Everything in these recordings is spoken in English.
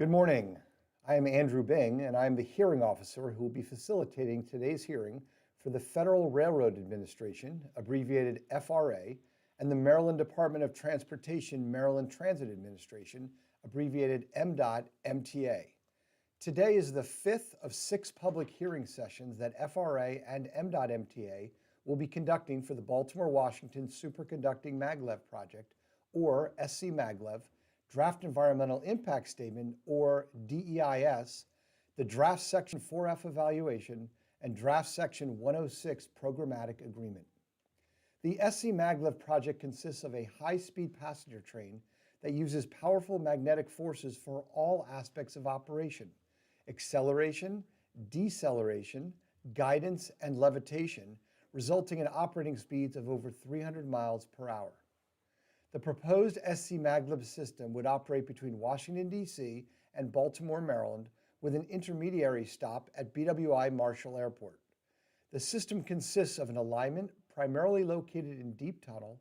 Good morning. I am Andrew Bing, and I am the hearing officer who will be facilitating today's hearing for the Federal Railroad Administration, abbreviated FRA, and the Maryland Department of Transportation Maryland Transit Administration, abbreviated MDOT-MTA. Today is the fifth of 6 public hearing sessions that FRA and MDOT-MTA will be conducting for the Baltimore-Washington Superconducting Maglev Project, or SCMaglev, Draft Environmental Impact Statement, or DEIS, the Draft Section 4F Evaluation, and Draft Section 106 Programmatic Agreement. The SCMaglev project consists of a high-speed passenger train that uses powerful magnetic forces for all aspects of operation: acceleration, deceleration, guidance, and levitation, resulting in operating speeds of over 300 miles per hour. The proposed SCMaglev system would operate between Washington, D.C. and Baltimore, Maryland, with an intermediary stop at BWI Marshall Airport. The system consists of an alignment primarily located in Deep Tunnel,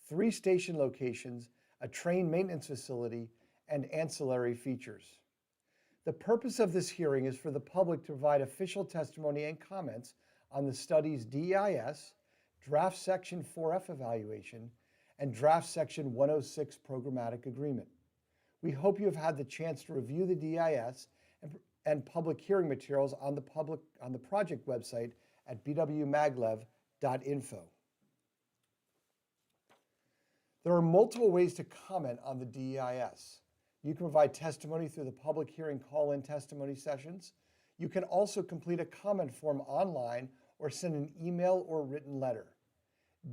3 station locations, a train maintenance facility, and ancillary features. The purpose of this hearing is for the public to provide official testimony and comments on the study's DEIS, Draft Section 4F Evaluation, and Draft Section 106 Programmatic Agreement. We hope you have had the chance to review the DEIS and public hearing materials on the project website at bwmaglev.info. There are multiple ways to comment on the DEIS. You can provide testimony through the public hearing call-in testimony sessions. You can also complete a comment form online or send an email or written letter.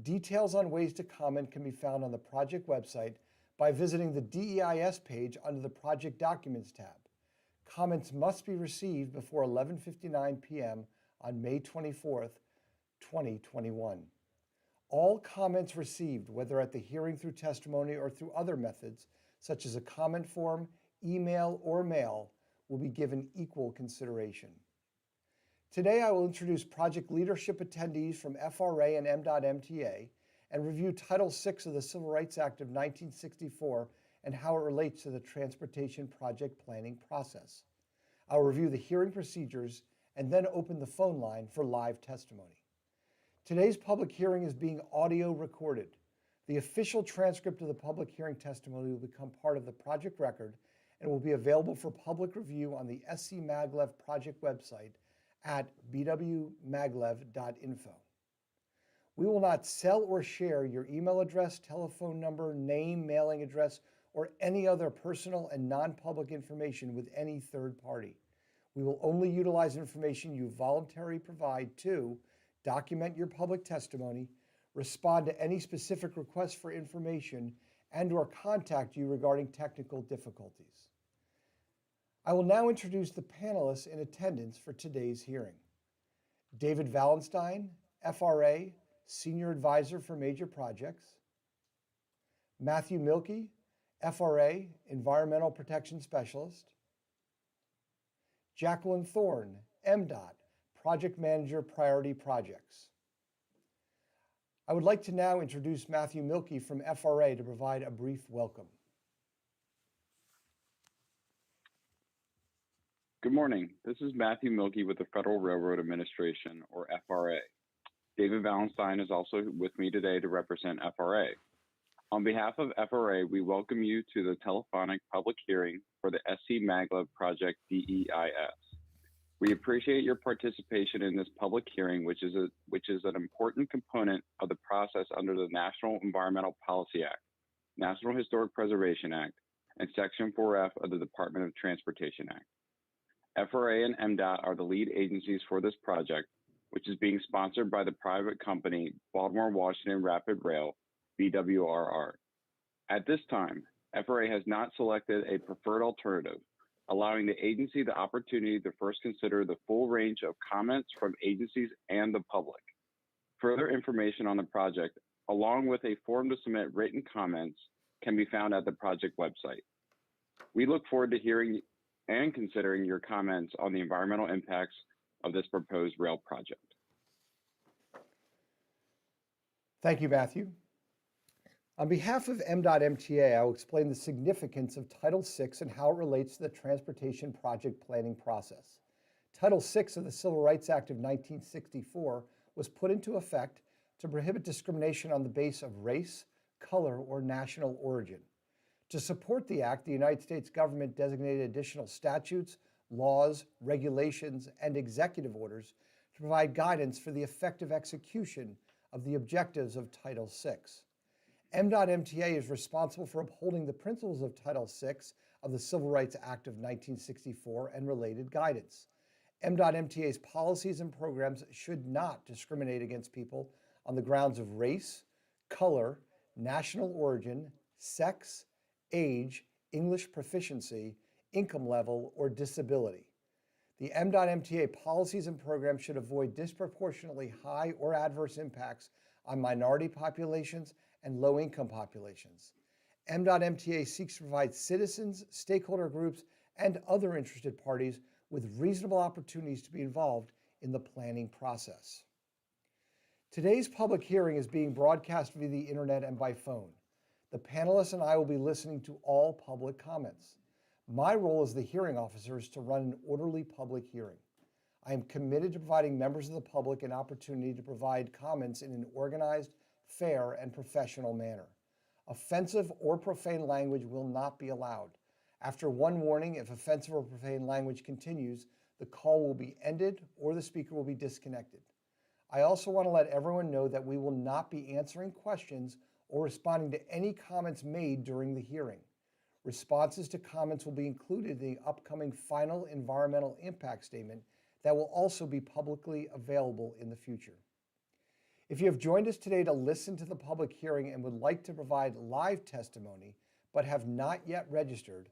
Details on ways to comment can be found on the project website by visiting the DEIS page under the Project Documents tab. Comments must be received before 11:59 p.m. on May 24th, 2021. All comments received, whether at the hearing through testimony or through other methods, such as a comment form, email, or mail, will be given equal consideration. Today, I will introduce project leadership attendees from FRA and MDOT-MTA and review Title VI of the Civil Rights Act of 1964 and how it relates to the transportation project planning process. I will review the hearing procedures and then open the phone line for live testimony. Today's public hearing is being audio recorded. The official transcript of the public hearing testimony will become part of the project record and will be available for public review on the SCMaglev project website at bwmaglev.info. We will not sell or share your email address, telephone number, name, mailing address, or any other personal and non-public information with any third party. We will only utilize information you voluntarily provide to document your public testimony, respond to any specific requests for information, and/or contact you regarding technical difficulties. I will now introduce the panelists in attendance for today's hearing. David Valenstein, FRA, Senior Advisor for Major Projects. Matthew Milkey, FRA, Environmental Protection Specialist. Jacqueline Thorne, MDOT, Project Manager, Priority Projects. I would like to now introduce Matthew Milkey from FRA to provide a brief welcome. Good morning. This is Matthew Milkey with the Federal Railroad Administration, or FRA. David Valenstein is also with me today to represent FRA. On behalf of FRA, we welcome you to the telephonic public hearing for the SCMaglev project DEIS. We appreciate your participation in this public hearing, which is an important component of the process under the National Environmental Policy Act, National Historic Preservation Act, and Section 4F of the Department of Transportation Act. FRA and MDOT are the lead agencies for this project, which is being sponsored by the private company Baltimore-Washington Rapid Rail, BWRR. At this time, FRA has not selected a preferred alternative, allowing the agency the opportunity to first consider the full range of comments from agencies and the public. Further information on the project, along with a form to submit written comments, can be found at the project website. We look forward to hearing and considering your comments on the environmental impacts of this proposed rail project. Thank you, Matthew. On behalf of M.MTA, I will explain the significance of Title VI and how it relates to the transportation project planning process. Title VI of the Civil Rights Act of 1964 was put into effect to prohibit discrimination on the basis of race, color, or national origin. To support the act, the United States government designated additional statutes, laws, regulations, and executive orders to provide guidance for the effective execution of the objectives of Title VI. M.MTA is responsible for upholding the principles of Title VI of the Civil Rights Act of 1964 and related guidance. M.MTA's policies and programs should not discriminate against people on the grounds of race, color, national origin, sex, age, English proficiency, income level, or disability. The M.MTA policies and programs should avoid disproportionately high or adverse impacts on minority populations and low-income populations. M.MTA seeks to provide citizens, stakeholder groups, and other interested parties with reasonable opportunities to be involved in the planning process. Today's public hearing is being broadcast via the internet and by phone. The panelists and I will be listening to all public comments. My role as the hearing officer is to run an orderly public hearing. I am committed to providing members of the public an opportunity to provide comments in an organized, fair, and professional manner. Offensive or profane language will not be allowed. After one warning, if offensive or profane language continues, the call will be ended or the speaker will be disconnected. I also want to let everyone know that we will not be answering questions or responding to any comments made during the hearing. Responses to comments will be included in the upcoming final environmental impact statement that will also be publicly available in the future. If you have joined us today to listen to the public hearing and would like to provide live testimony but have not yet registered,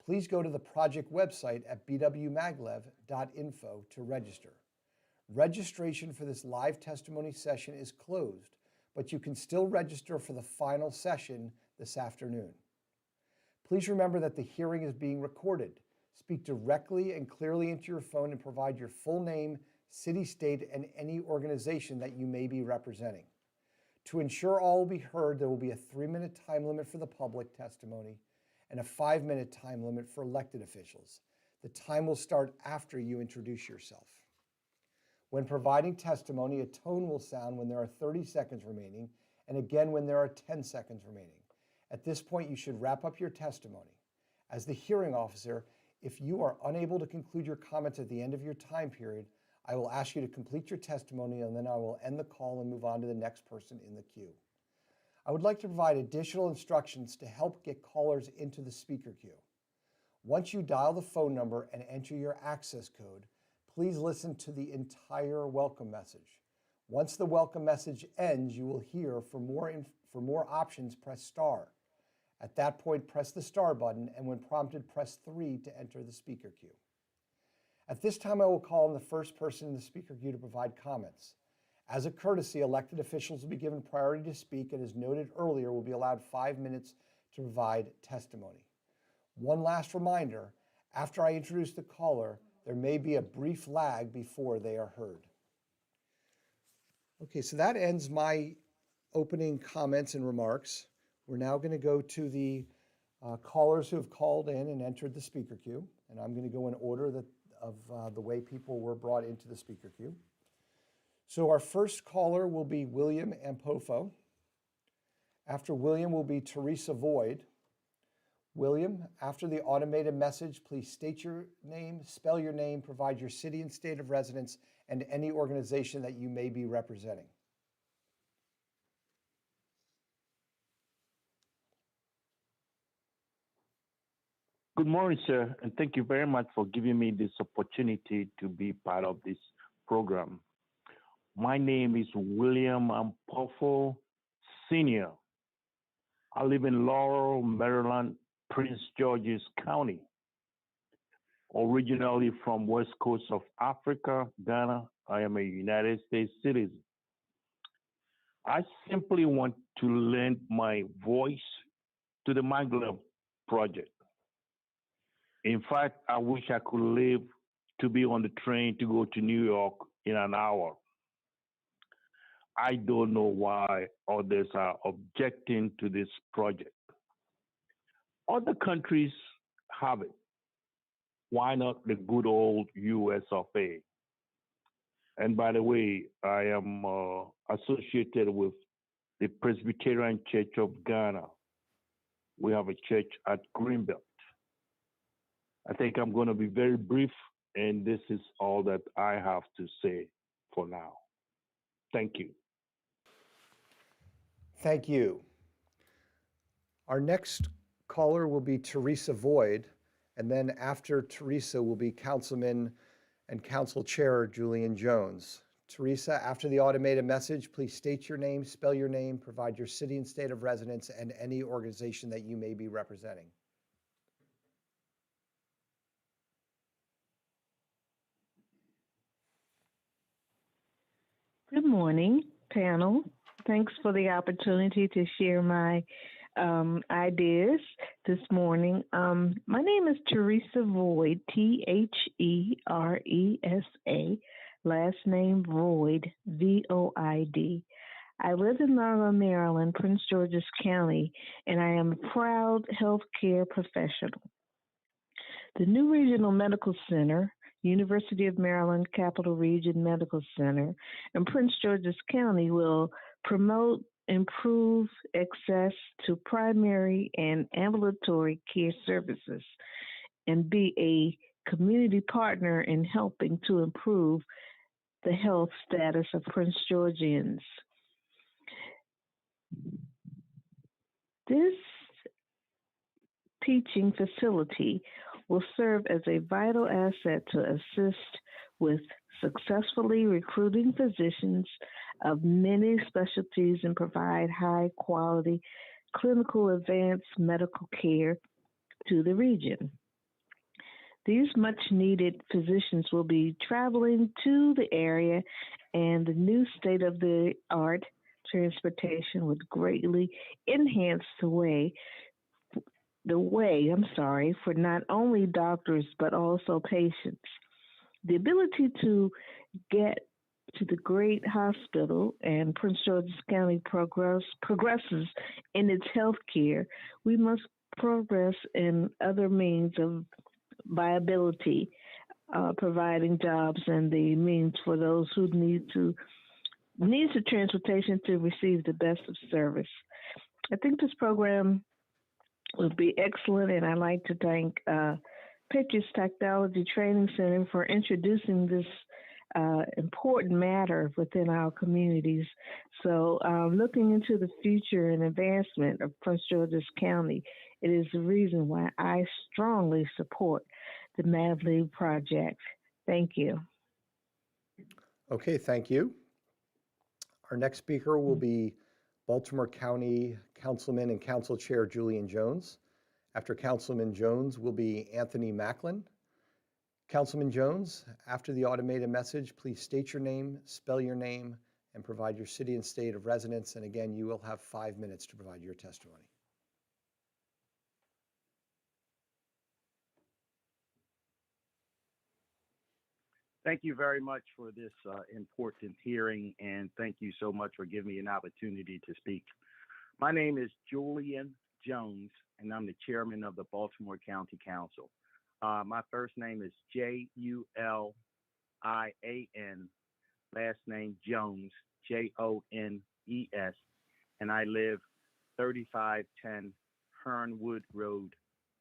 please go to the project website at bwmaglev.info to register. Registration for this live testimony session is closed, but you can still register for the final session this afternoon. Please remember that the hearing is being recorded. Speak directly and clearly into your phone and provide your full name, city, state, and any organization that you may be representing. To ensure all will be heard, there will be a 3-minute time limit for the public testimony and a 5-minute time limit for elected officials. The time will start after you introduce yourself. When providing testimony, a tone will sound when there are 30 seconds remaining, and again when there are 10 seconds remaining. At this point, you should wrap up your testimony. As the hearing officer, if you are unable to conclude your comments at the end of your time period, I will ask you to complete your testimony and then I will end the call and move on to the next person in the queue. I would like to provide additional instructions to help get callers into the speaker queue. Once you dial the phone number and enter your access code, please listen to the entire welcome message. Once the welcome message ends, you will hear for more options, press star. At that point, press the star button, and when prompted, press 3 to enter the speaker queue. At this time, I will call on the first person in the speaker queue to provide comments. As a courtesy, elected officials will be given priority to speak, and as noted earlier, will be allowed 5 minutes to provide testimony. One last reminder, after I introduce the caller, there may be a brief lag before they are heard. Okay, so that ends my opening comments and remarks. We're now going to go to the callers who have called in and entered the speaker queue, and I'm going to go in order of the way people were brought into the speaker queue. So our first caller will be William Ampofo. After William will be Teresa Void. William, after the automated message, please state your name, spell your name, provide your city and state of residence, and any organization that you may be representing. Good morning, sir, and thank you very much for giving me this opportunity to be part of this program. My name is William Ampofo Sr. I live in Laurel, Maryland, Prince George's County. Originally from West Coast of Africa, Ghana, I am a United States citizen. I simply want to lend my voice to the Maglev project. In fact, I wish I could live to be on the train to go to New York in an hour. I don't know why others are objecting to this project. Other countries have it. Why not the good old US of A? And by the way, I am associated with the Presbyterian Church of Ghana. We have a church at Greenbelt. I think I'm going to be very brief, and this is all that I have to say for now. Thank you. Thank you. Our next caller will be Teresa Void, and then after Teresa will be Councilman and Council Chair Julian Jones. Teresa, after the automated message, please state your name, spell your name, provide your city and state of residence, and any organization that you may be representing. Good morning, panel. Thanks for the opportunity to share my ideas this morning. My name is Teresa Void, T-H-E-R-E-S-A, last name Void, V-O-I-D. I live in Monroe, Maryland, Prince George's County, and I am a proud healthcare professional. The new Regional Medical Center, University of Maryland Capital Region Medical Center, and Prince George's County will promote, improve access to primary and ambulatory care services and be a community partner in helping to improve the health status of Prince Georgians. This teaching facility will serve as a vital asset to assist with successfully recruiting physicians of many specialties and provide high quality clinical advanced medical care to the region. These much needed physicians will be traveling to the area, and the new state of the art transportation would greatly enhance the way for not only doctors but also patients. The ability to get to the great hospital and Prince George's County progresses in its health care, we must progress in other means of viability, providing jobs and the means for those who needs the transportation to receive the best of service. I think this program would be excellent, and I'd like to thank Patriots Technology Training Center for introducing this important matter within our communities. So looking into the future and advancement of Prince George's County, it is the reason why I strongly support the SCMaglev project. Thank you. Okay, thank you. Our next speaker will be Baltimore County Councilman and Council Chair Julian Jones. After Councilman Jones will be Anthony Macklin. Councilman Jones, after the automated message, please state your name, spell your name, and provide your city and state of residence. And again, you will have 5 minutes to provide your testimony. Thank you very much for this important hearing, and thank you so much for giving me an opportunity to speak. My name is Julian Jones, and I'm the chairman of the Baltimore County Council. My first name is Julian, last name Jones, Jones, and I live 3510 Hernwood Road,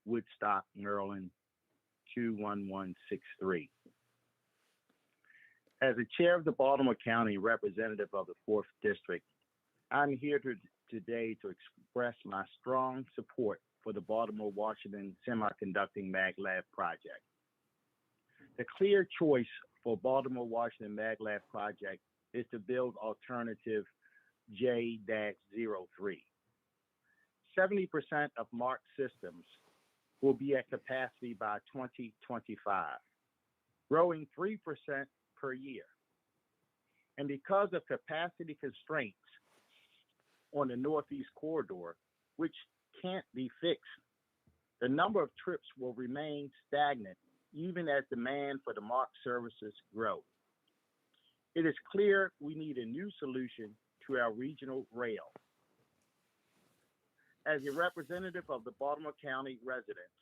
Woodstock, Maryland, 21163. As the chair of the Baltimore County representative of the 4th District, I'm here today to express my strong support for the Baltimore-Washington Semiconducting Maglev project. The clear choice for Baltimore-Washington Maglev project is to build alternative J-03. 70% of MARC systems will be at capacity by 2025, growing 3% per year. And because of capacity constraints on the Northeast corridor, which can't be fixed, the number of trips will remain stagnant even as demand for the MARC services grow. It is clear we need a new solution to our regional rail. As a representative of the Baltimore County residents,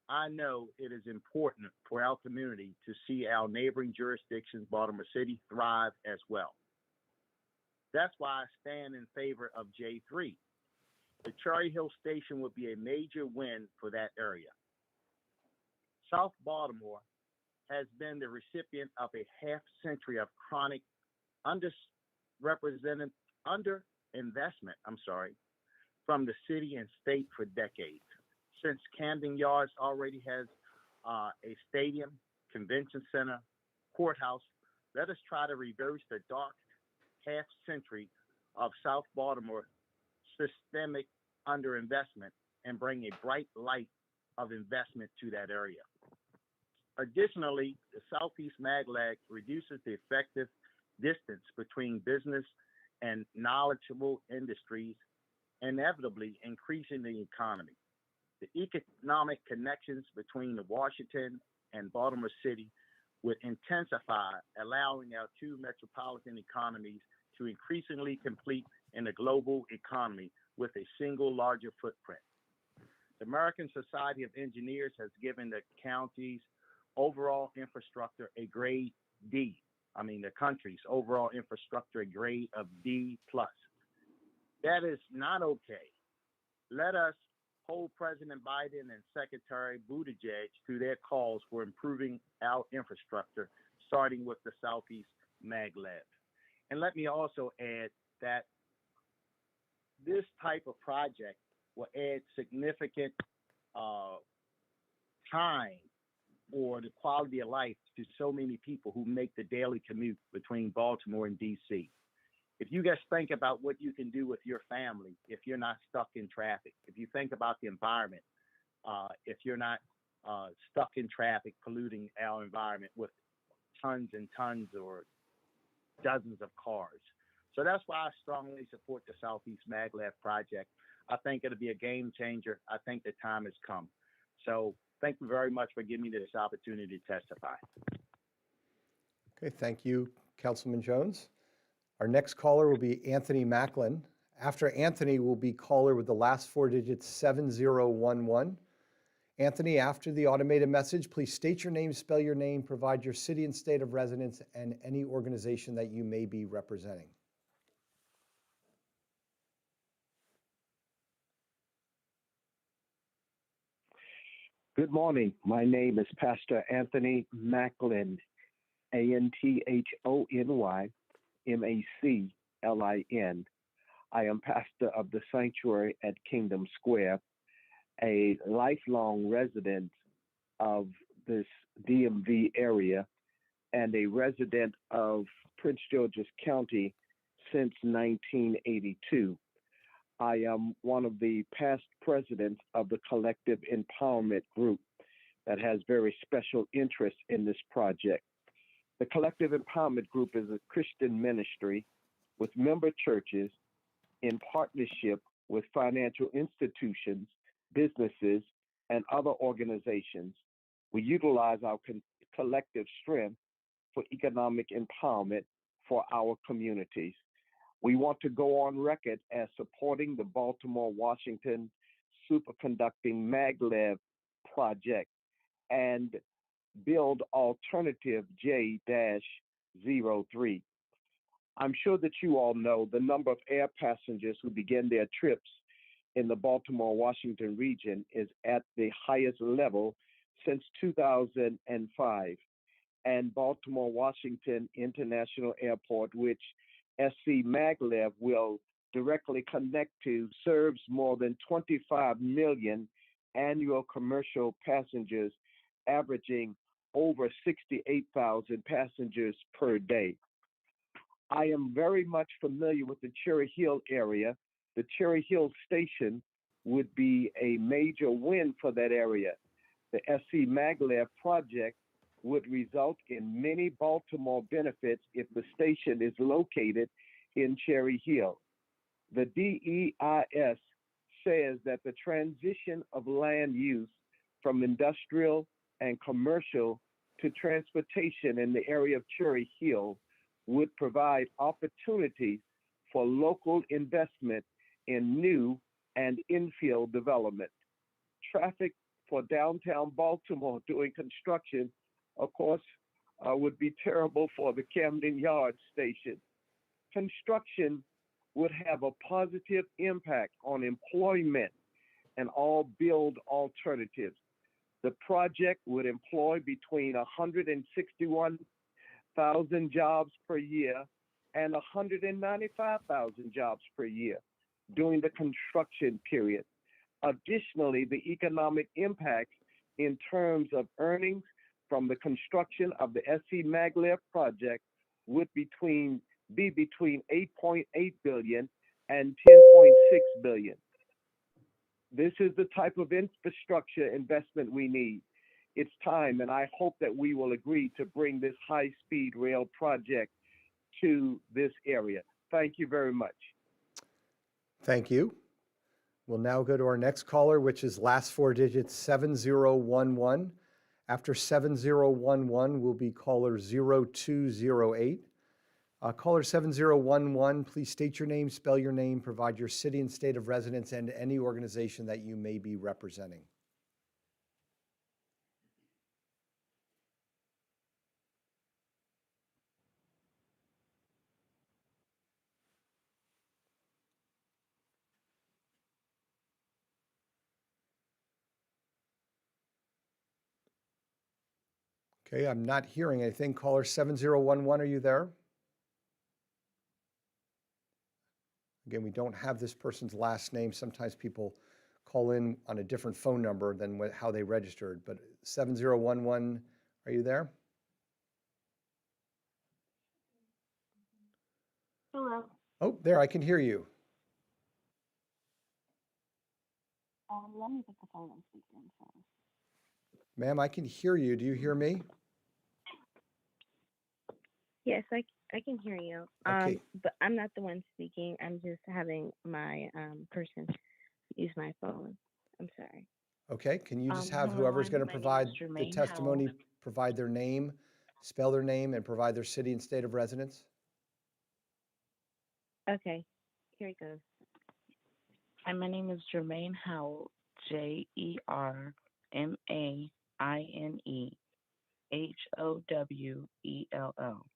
I know it is important for our community to see our neighboring jurisdictions, Baltimore City, thrive as well. That's why I stand in favor of J3. The Cherry Hill Station would be a major win for that area. South Baltimore has been the recipient of a half century of chronic underinvestment, from the city and state for decades. Since Camden Yards already has a stadium, convention center, courthouse, let us try to reverse the dark half century of South Baltimore systemic underinvestment and bring a bright light of investment to that area. Additionally, the Southeast Maglev reduces the effective distance between business and knowledgeable industries, inevitably increasing the economy. The economic connections between Washington and Baltimore City would intensify, allowing our two metropolitan economies to increasingly compete in the global economy with a single larger footprint. The American Society of Engineers has given the county's overall infrastructure a grade D. The country's overall infrastructure a grade of D+. That is not okay. Let us hold President Biden and Secretary Buttigieg to their calls for improving our infrastructure, starting with the Southeast Maglev. And let me also add that this type of project will add significant time or the quality of life to so many people who make the daily commute between Baltimore and DC. If you guys think about what you can do with your family, if you're not stuck in traffic, if you think about the environment, if you're not stuck in traffic, polluting our environment with tons and tons or dozens of cars. So that's why I strongly support the Southeast Maglev project. I think it'll be a game changer. I think the time has come. So thank you very much for giving me this opportunity to testify. Okay, thank you, Councilman Jones. Our next caller will be Anthony Macklin. After Anthony will be caller with the last four digits 7011. Anthony, after the automated message, please state your name, spell your name, provide your city and state of residence, and any organization that you may be representing. Good morning. My name is Pastor Anthony Macklin, ANTHONY MACLIN. I am pastor of the sanctuary at Kingdom Square, a lifelong resident of this DMV area and a resident of Prince George's County since 1982. I am one of the past presidents of the Collective Empowerment Group that has very special interest in this project. The Collective Empowerment Group is a Christian ministry with member churches in partnership with financial institutions, businesses, and other organizations. We utilize our collective strength for economic empowerment for our communities. We want to go on record as supporting the Baltimore-Washington superconducting maglev project and build alternative J-03. I'm sure that you all know the number of air passengers who begin their trips in the Baltimore-Washington region is at the highest level since 2005. And Baltimore-Washington International Airport, which SCMaglev will directly connect to, serves more than 25 million annual commercial passengers, averaging over 68,000 passengers per day. I am very much familiar with the Cherry Hill area. The Cherry Hill station would be a major win for that area. The SCMaglev project would result in many Baltimore benefits if the station is located in Cherry Hill. The DEIS says that the transition of land use from industrial and commercial to transportation in the area of Cherry Hill would provide opportunities for local investment in new and infill development. Traffic for downtown Baltimore during construction, of course, would be terrible for the Camden Yards station. Construction would have a positive impact on employment and all build alternatives. The project would employ between 161,000 jobs per year and 195,000 jobs per year during the construction period. Additionally, the economic impact in terms of earnings from the construction of the SCMaglev project would be between 8.8 billion and 10.6 billion. This is the type of infrastructure investment we need. It's time, and I hope that we will agree to bring this high-speed rail project to this area. Thank you very much. Thank you. We'll now go to our next caller, which is last four digits 7011. After 7011 will be caller 0208. Caller 7011, please state your name, spell your name, provide your city and state of residence, and any organization that you may be representing. Okay, I'm not hearing anything. Caller 7011, are you there? Again, we don't have this person's last name. Sometimes people call in on a different phone number than how they registered, but 7011, are you there? Hello. Oh, there, I can hear you. Let me put the phone on speaker. I'm sorry. Ma'am, I can hear you. Do you hear me? Yes, I can hear you. Okay. But I'm not the one speaking. I'm just having my person use my phone. I'm sorry. Okay, can you just have Hello, whoever's going to my name provide is the Jermaine testimony, Howell. provide their name, spell their name, and provide their city and state of residence? Okay, here it goes. Hi, my name is Jermaine Howell, JermainehOwell, HOWELL,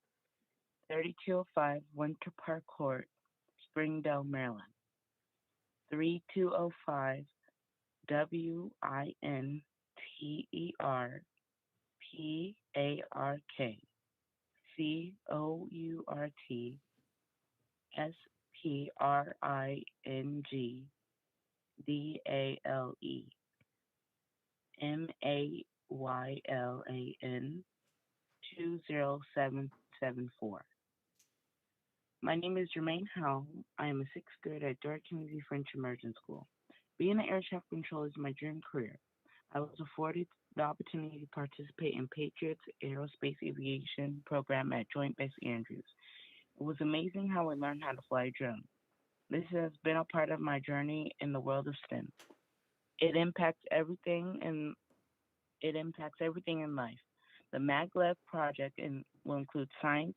3205 Winter Park Court, Springdale, Maryland. 3205 WINTERParkCourt, 20774. My name is Jermaine Howell. I am a sixth grader at Durham Community French Immersion School. Being an air traffic controller is my dream career. I was afforded the opportunity to participate in Patriot's Aerospace Aviation program at Joint Base Andrews. It was amazing how I learned how to fly a drone. This has been a part of my journey in the world of STEM. It impacts everything in life. The Maglev project will include science,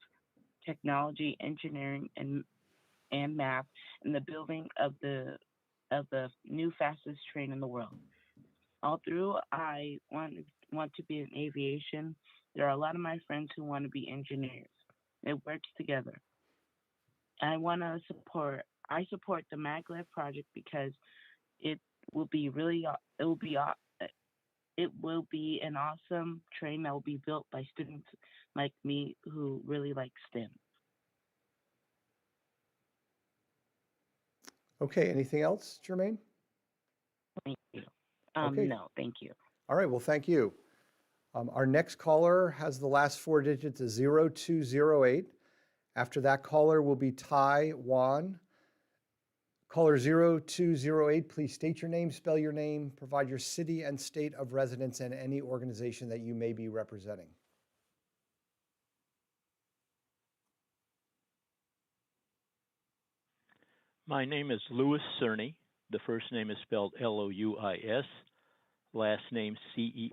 technology, engineering, and math in the building of the new fastest train in the world. Although I want to be in aviation, there are a lot of my friends who want to be engineers. It works together. I support the Maglev project because it will be an awesome train that will be built by students like me who really like STEM. Okay, anything else, Jermaine? Thank you. Okay. No, thank you. All right, well, thank you. Our next caller has the last four digits of 0208. After that caller will be Tai Wan. Caller 0208, please state your name, spell your name, provide your city and state of residence, and any organization that you may be representing. My name is Louis Cerny. The first name is spelled Louis, last name Cerny,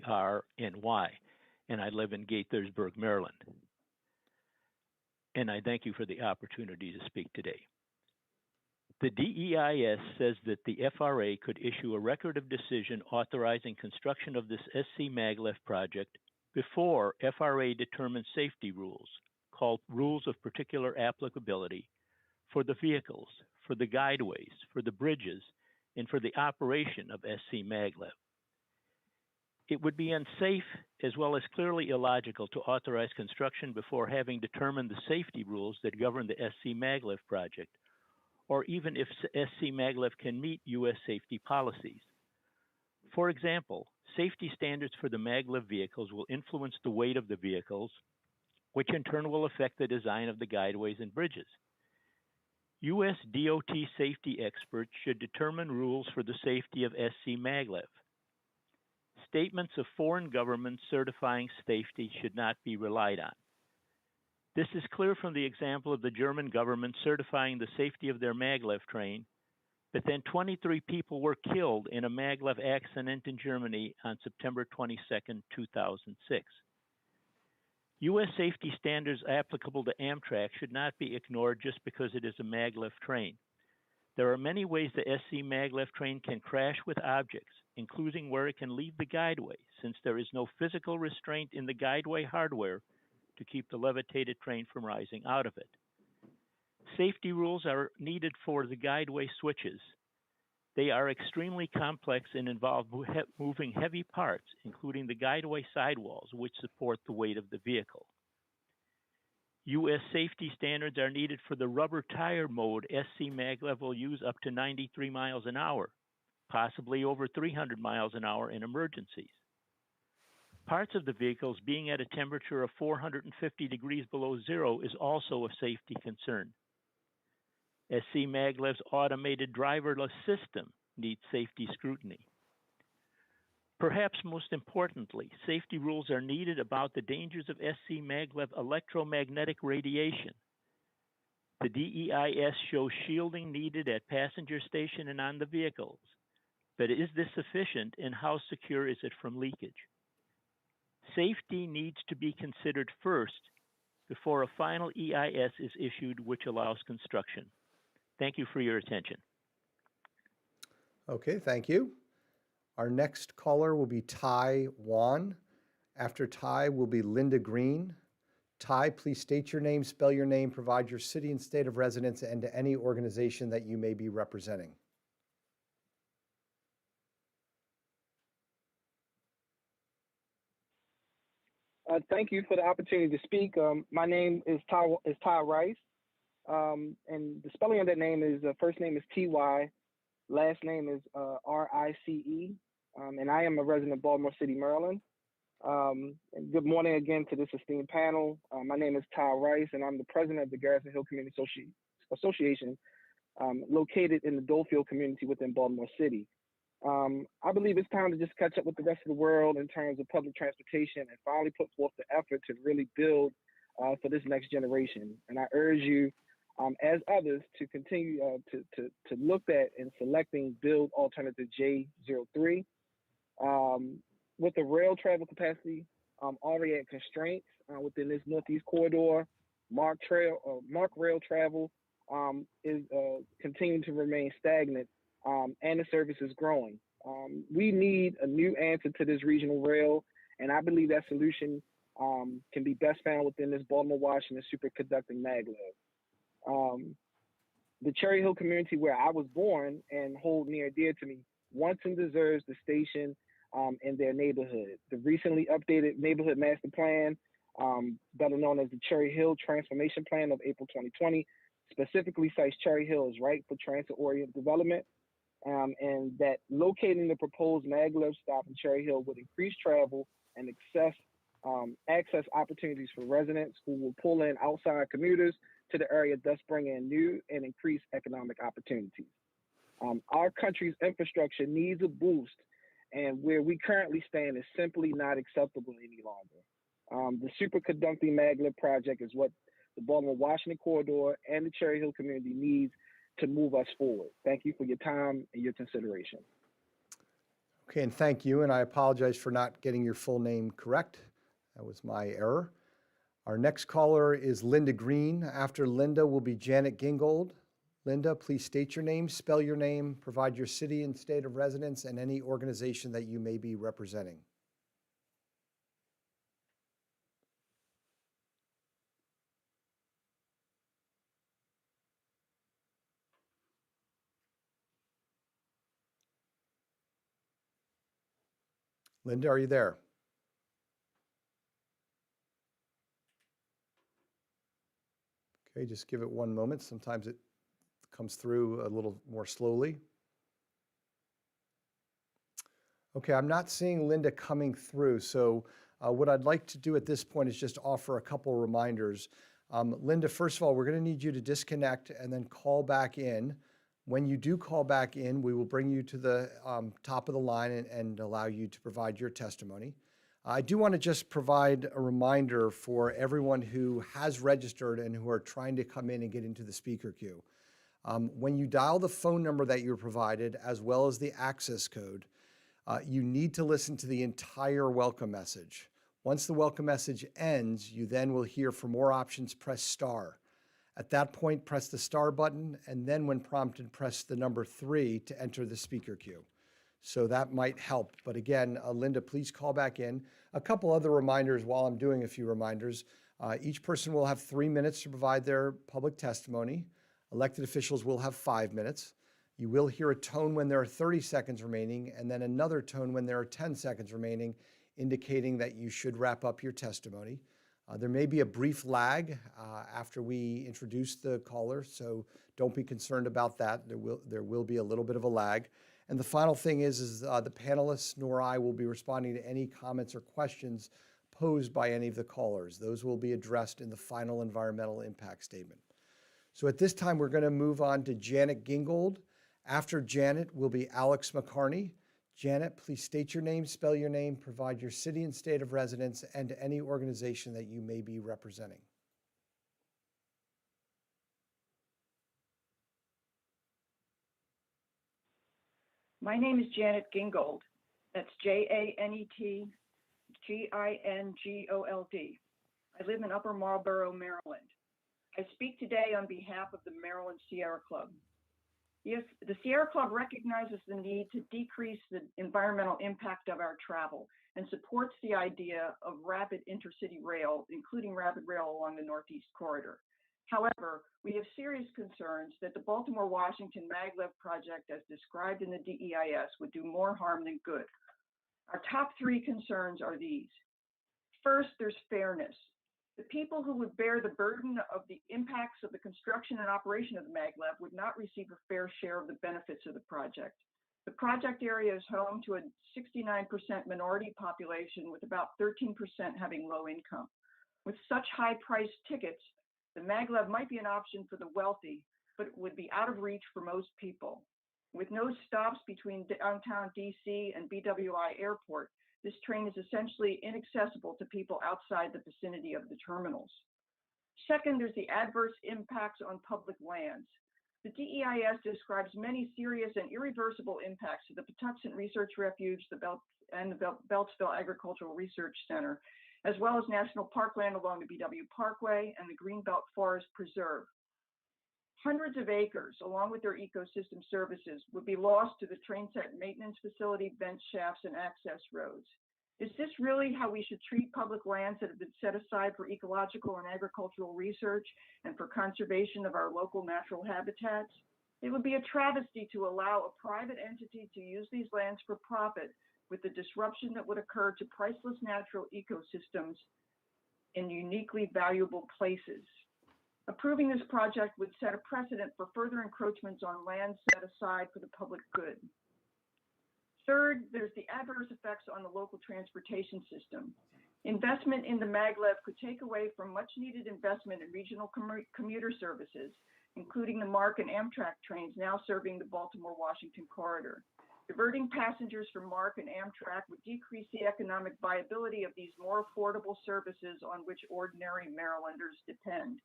and I live in Gaithersburg, Maryland. And I thank you for the opportunity to speak today. The DEIS says that the FRA could issue a record of decision authorizing construction of this SCMaglev project before FRA determines safety rules, called rules of particular applicability, for the vehicles, for the guideways, for the bridges, and for the operation of SCMaglev. It would be unsafe as well as clearly illogical to authorize construction before having determined the safety rules that govern the SCMaglev project, or even if SCMaglev can meet U.S. safety policies. For example, safety standards for the maglev vehicles will influence the weight of the vehicles, which in turn will affect the design of the guideways and bridges. U.S. DOT safety experts should determine rules for the safety of SCMaglev. Statements of foreign governments certifying safety should not be relied on. This is clear from the example of the German government certifying the safety of their maglev train, but then 23 people were killed in a maglev accident in Germany on September 22, 2006. U.S. safety standards applicable to Amtrak should not be ignored just because it is a maglev train. There are many ways the SCMaglev train can crash with objects, including where it can leave the guideway, since there is no physical restraint in the guideway hardware to keep the levitated train from rising out of it. Safety rules are needed for the guideway switches. They are extremely complex and involve moving heavy parts, including the guideway sidewalls, which support the weight of the vehicle. U.S. safety standards are needed for the rubber tire mode SCMaglev will use up to 93 miles an hour, possibly over 300 miles an hour in emergencies. Parts of the vehicles being at a temperature of 450 degrees below zero is also a safety concern. SCMaglev's automated driverless system needs safety scrutiny. Perhaps most importantly, safety rules are needed about the dangers of SCMaglev electromagnetic radiation. The DEIS shows shielding needed at passenger station and on the vehicles, but is this sufficient and how secure is it from leakage? Safety needs to be considered first before a final EIS is issued which allows construction. Thank you for your attention. Okay, thank you. Our next caller will be Ty Wan. After Ty will be Linda Green. Ty, please state your name, spell your name, provide your city and state of residence, and to any organization that you may be representing. Thank you for the opportunity to speak. My name is Ty Rice, and the spelling of that name is first name is Ty, last name is Rice, and I am a resident of Baltimore City, Maryland. And good morning again to this esteemed panel. My name is Ty Rice, and I'm the president of the Garrison Hill Community Association, located in the Dolefield community within Baltimore City. I believe it's time to just catch up with the rest of the world in terms of public transportation and finally put forth the effort to really build for this next generation. And I urge you, as others, to continue to look at and selecting build alternative J03. With the rail travel capacity already at constraints within this Northeast corridor, MARC rail travel is continuing to remain stagnant, and the service is growing. We need a new answer to this regional rail, and I believe that solution can be best found within this Baltimore-Washington superconducting maglev. The Cherry Hill community where I was born and hold near and dear to me wants and deserves the station in their neighborhood. The recently updated neighborhood master plan, better known as the Cherry Hill Transformation Plan of April 2020, specifically cites Cherry Hill as right for transit-oriented development, and that locating the proposed maglev stop in Cherry Hill would increase travel and access opportunities for residents who will pull in outside commuters to the area, thus bringing in new and increased economic opportunities. Our country's infrastructure needs a boost, and where we currently stand is simply not acceptable any longer. The superconducting maglev project is what the Baltimore-Washington corridor and the Cherry Hill community needs to move us forward. Thank you for your time and your consideration. Okay, and thank you, and I apologize for not getting your full name correct. That was my error. Our next caller is Linda Green. After Linda will be Janet Gingold. Linda, please state your name, spell your name, provide your city and state of residence, and any organization that you may be representing. Linda, are you there? Okay, just give it one moment. Sometimes it comes through a little more slowly. Okay, I'm not seeing Linda coming through. So what I'd like to do at this point is just offer a couple reminders. Linda, first of all, we're going to need you to disconnect and then call back in. When you do call back in, we will bring you to the top of the line and allow you to provide your testimony. I do want to just provide a reminder for everyone who has registered and who are trying to come in and get into the speaker queue. When you dial the phone number that you're provided, as well as the access code, you need to listen to the entire welcome message. Once the welcome message ends, you then will hear for more options, press star. At that point, press the star button, and then when prompted, press the number 3 to enter the speaker queue. So that might help. But again, Linda, please call back in. A couple other reminders while I'm doing a few reminders. Each person will have 3 minutes to provide their public testimony. Elected officials will have 5 minutes. You will hear a tone when there are 30 seconds remaining, and then another tone when there are 10 seconds remaining, indicating that you should wrap up your testimony. There may be a brief lag after we introduce the caller, so don't be concerned about that. There will be a little bit of a lag. And the final thing is the panelists nor I will be responding to any comments or questions posed by any of the callers. Those will be addressed in the final environmental impact statement. So at this time, we're going to move on to Janet Gingold. After Janet will be Alex McCarney. Janet, please state your name, spell your name, provide your city and state of residence, and any organization that you may be representing. My name is Janet Gingold. That's JanetGingold. I live in Upper Marlboro, Maryland. I speak today on behalf of the Maryland Sierra Club. Yes, the Sierra Club recognizes the need to decrease the environmental impact of our travel and supports the idea of rapid intercity rail, including rapid rail along the Northeast Corridor. However, we have serious concerns that the Baltimore-Washington Maglev project, as described in the DEIS, would do more harm than good. Our top 3 concerns are these. First, there's fairness. The people who would bear the burden of the impacts of the construction and operation of the Maglev would not receive a fair share of the benefits of the project. The project area is home to a 69% minority population, with about 13% having low income. With such high-priced tickets, the Maglev might be an option for the wealthy, but it would be out of reach for most people. With no stops between downtown DC and BWI Airport, this train is essentially inaccessible to people outside the vicinity of the terminals. Second, there's the adverse impacts on public lands. The DEIS describes many serious and irreversible impacts to the Patuxent Research Refuge, the Beltsville Agricultural Research Center, as well as national parkland along the BW Parkway and the Greenbelt Forest Preserve. Hundreds of acres, along with their ecosystem services, would be lost to the train set maintenance facility, vent shafts, and access roads. Is this really how we should treat public lands that have been set aside for ecological and agricultural research and for conservation of our local natural habitats? It would be a travesty to allow a private entity to use these lands for profit, with the disruption that would occur to priceless natural ecosystems in uniquely valuable places. Approving this project would set a precedent for further encroachments on land set aside for the public good. Third, there's the adverse effects on the local transportation system. Investment in the Maglev could take away from much needed investment in regional commuter services, including the MARC and Amtrak trains now serving the Baltimore-Washington corridor. Diverting passengers from MARC and Amtrak would decrease the economic viability of these more affordable services on which ordinary Marylanders depend.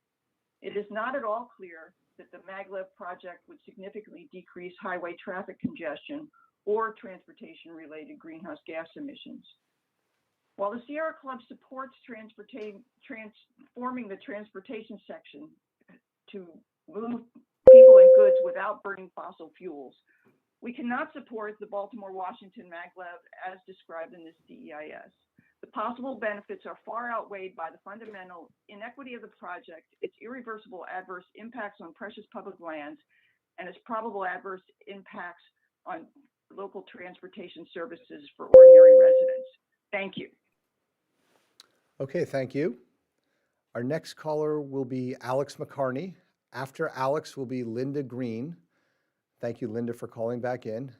It is not at all clear that the Maglev project would significantly decrease highway traffic congestion or transportation-related greenhouse gas emissions. While the Sierra Club supports transforming the transportation section to move people in goods without burning fossil fuels. We cannot support the Baltimore-Washington Maglev as described in this DEIS. The possible benefits are far outweighed by the fundamental inequity of the project, its irreversible adverse impacts on precious public lands, and its probable adverse impacts on local transportation services for ordinary residents. Thank you. Okay, thank you. Our next caller will be Alex McCarney. After Alex will be Linda Green. Thank you, Linda, for calling back in.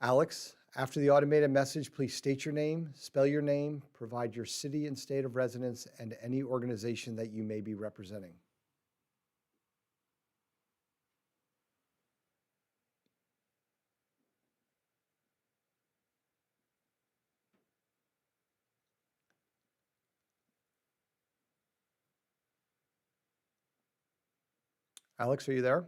Alex, after the automated message, please state your name, spell your name, provide your city and state of residence, and any organization that you may be representing. Alex, are you there?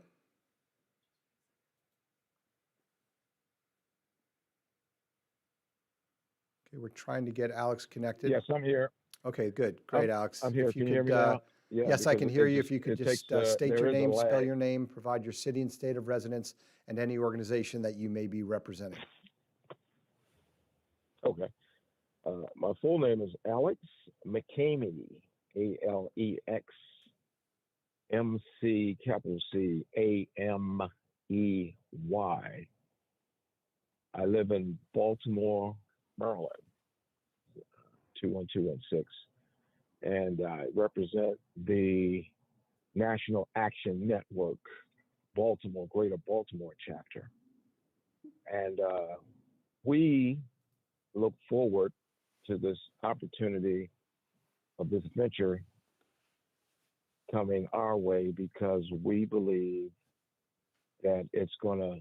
Okay, we're trying to get Alex connected. Yes, I'm here. Okay, good. Great, Alex. I'm here. If you Can you hear could, me now? Yeah, yes, I because can it hear you. just- If you could it just takes, state there your is a name, spell lag. your name, provide your city and state of residence, and any organization that you may be representing. Okay. My full name is Alex McCamey, ALEXMCCAMEY. I live in Baltimore, Maryland, 21216, and I represent the National Action Network, Baltimore, Greater Baltimore chapter. And we look forward to this opportunity of this venture coming our way because we believe that it's going to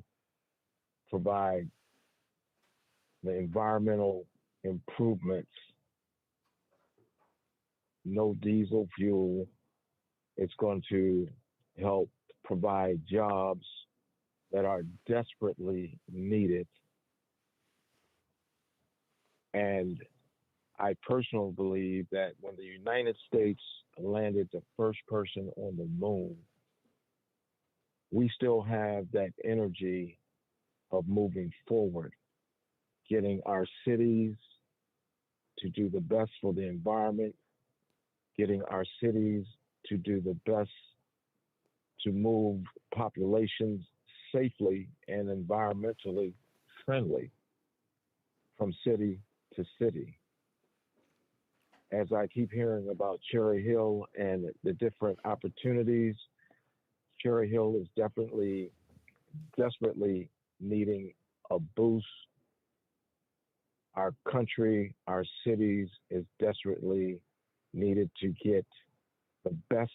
provide the environmental improvements, no diesel fuel. It's going to help provide jobs that are desperately needed. And I personally believe that when the United States landed the first person on the moon, we still have that energy of moving forward, getting our cities to do the best for the environment, getting our cities to do the best to move populations safely and environmentally friendly from city to city. As I keep hearing about Cherry Hill and the different opportunities, Cherry Hill is desperately needing a boost. Our country, our cities is desperately needed to get the best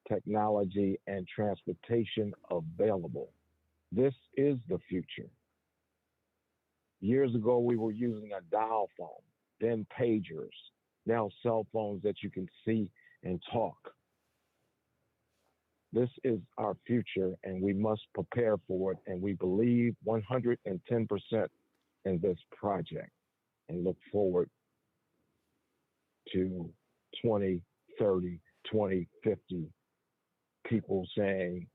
technology and transportation available. This is the future. Years ago, we were using a dial phone, then pagers, now cell phones that you can see and talk. This is our future, and we must prepare for it, and we believe 110% in this project and look forward to 2030, 2050, people saying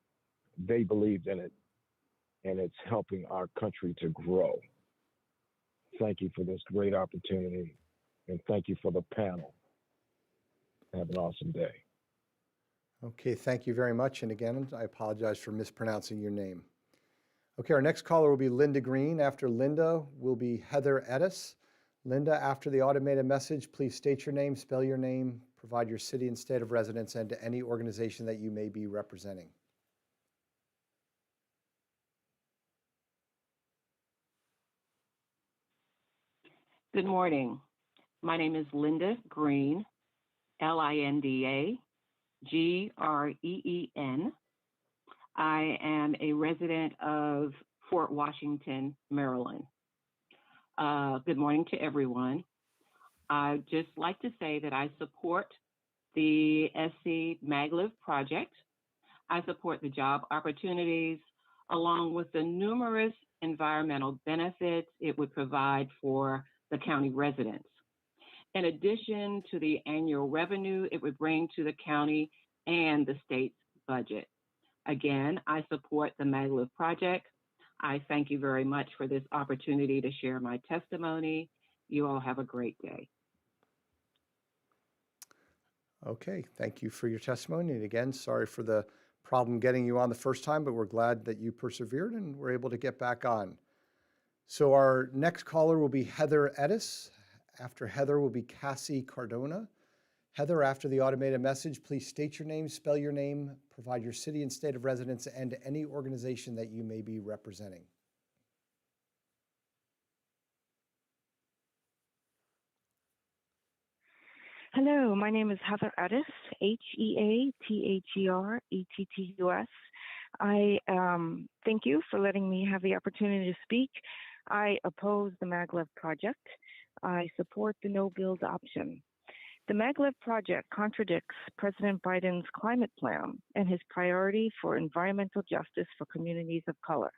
they believed in it, and it's helping our country to grow. Thank you for this great opportunity, and thank you for the panel. Have an awesome day. Okay, thank you very much. And again, I apologize for mispronouncing your name. Okay, our next caller will be Linda Green. After Linda will be Heather Edis. Linda, after the automated message, please state your name, spell your name, provide your city and state of residence, and to any organization that you may be representing. Good morning. My name is Linda Green, LINDA GREEN. I am a resident of Fort Washington, Maryland. Good morning to everyone. I'd just like to say that I support the SCMaglev project. I support the job opportunities along with the numerous environmental benefits it would provide for the county residents. In addition to the annual revenue it would bring to the county and the state's budget. Again, I support the Maglev project. I thank you very much for this opportunity to share my testimony. You all have a great day. Okay, thank you for your testimony. And again, sorry for the problem getting you on the first time, but we're glad that you persevered and were able to get back on. So our next caller will be Heather Edis. After Heather will be Cassie Cardona. Heather, after the automated message, please state your name, spell your name, provide your city and state of residence, and any organization that you may be representing. Hello, my name is Heather Edis, Heather-Ettettus. I thank you for letting me have the opportunity to speak. I oppose the Maglev project. I support the no-build option. The Maglev project contradicts President Biden's climate plan and his priority for environmental justice for communities of color.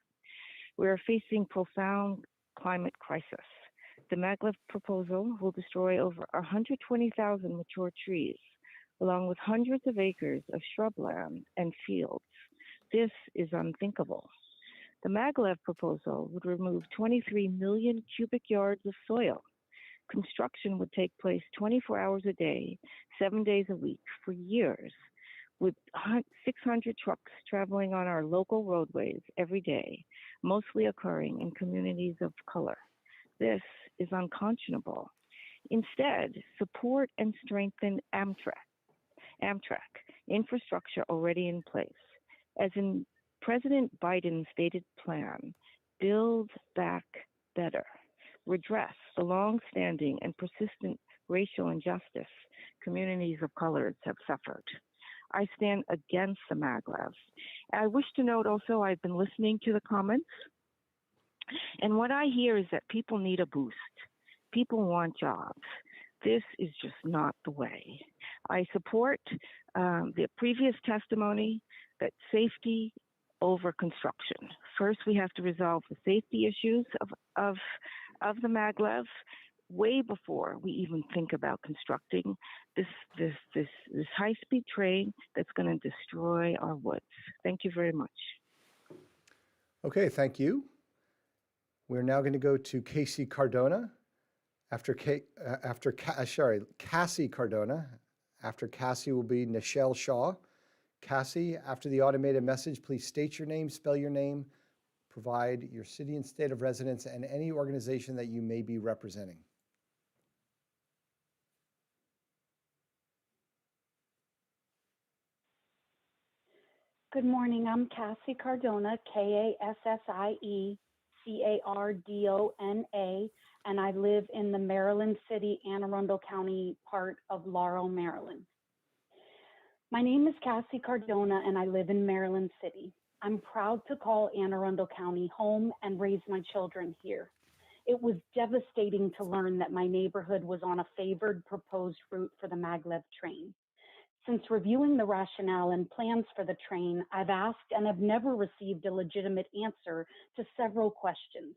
We are facing profound climate crisis. The Maglev proposal will destroy over 120,000 mature trees, along with hundreds of acres of shrubland and fields. This is unthinkable. The Maglev proposal would remove 23 million cubic yards of soil. Construction would take place 24 hours a day, 7 days a week for years, with 600 trucks traveling on our local roadways every day, mostly occurring in communities of color. This is unconscionable. Instead, support and strengthen Amtrak infrastructure already in place. As in President Biden's stated plan, build back better. Redress the long-standing and persistent racial injustice communities of colors have suffered. I stand against the Maglev. I wish to note also I've been listening to the comments, and what I hear is that people need a boost. People want jobs. This is just not the way. I support the previous testimony that safety over construction. First, we have to resolve the safety issues of the Maglev way before we even think about constructing this high-speed train that's going to destroy our woods. Thank you very much. Okay, thank you. We're now going to go to Cassie Cardona. Cassie Cardona. After Cassie will be Nichelle Shaw. Cassie, after the automated message, please state your name, spell your name, provide your city and state of residence, and any organization that you may be representing. Good morning. I'm Cassie Cardona, Kassiecardona, and I live in the Maryland City, Anne Arundel County part of Laurel, Maryland. My name is Cassie Cardona, and I live in Maryland City. I'm proud to call Anne Arundel County home and raise my children here. It was devastating to learn that my neighborhood was on a favored proposed route for the Maglev train. Since reviewing the rationale and plans for the train, I've asked and have never received a legitimate answer to several questions.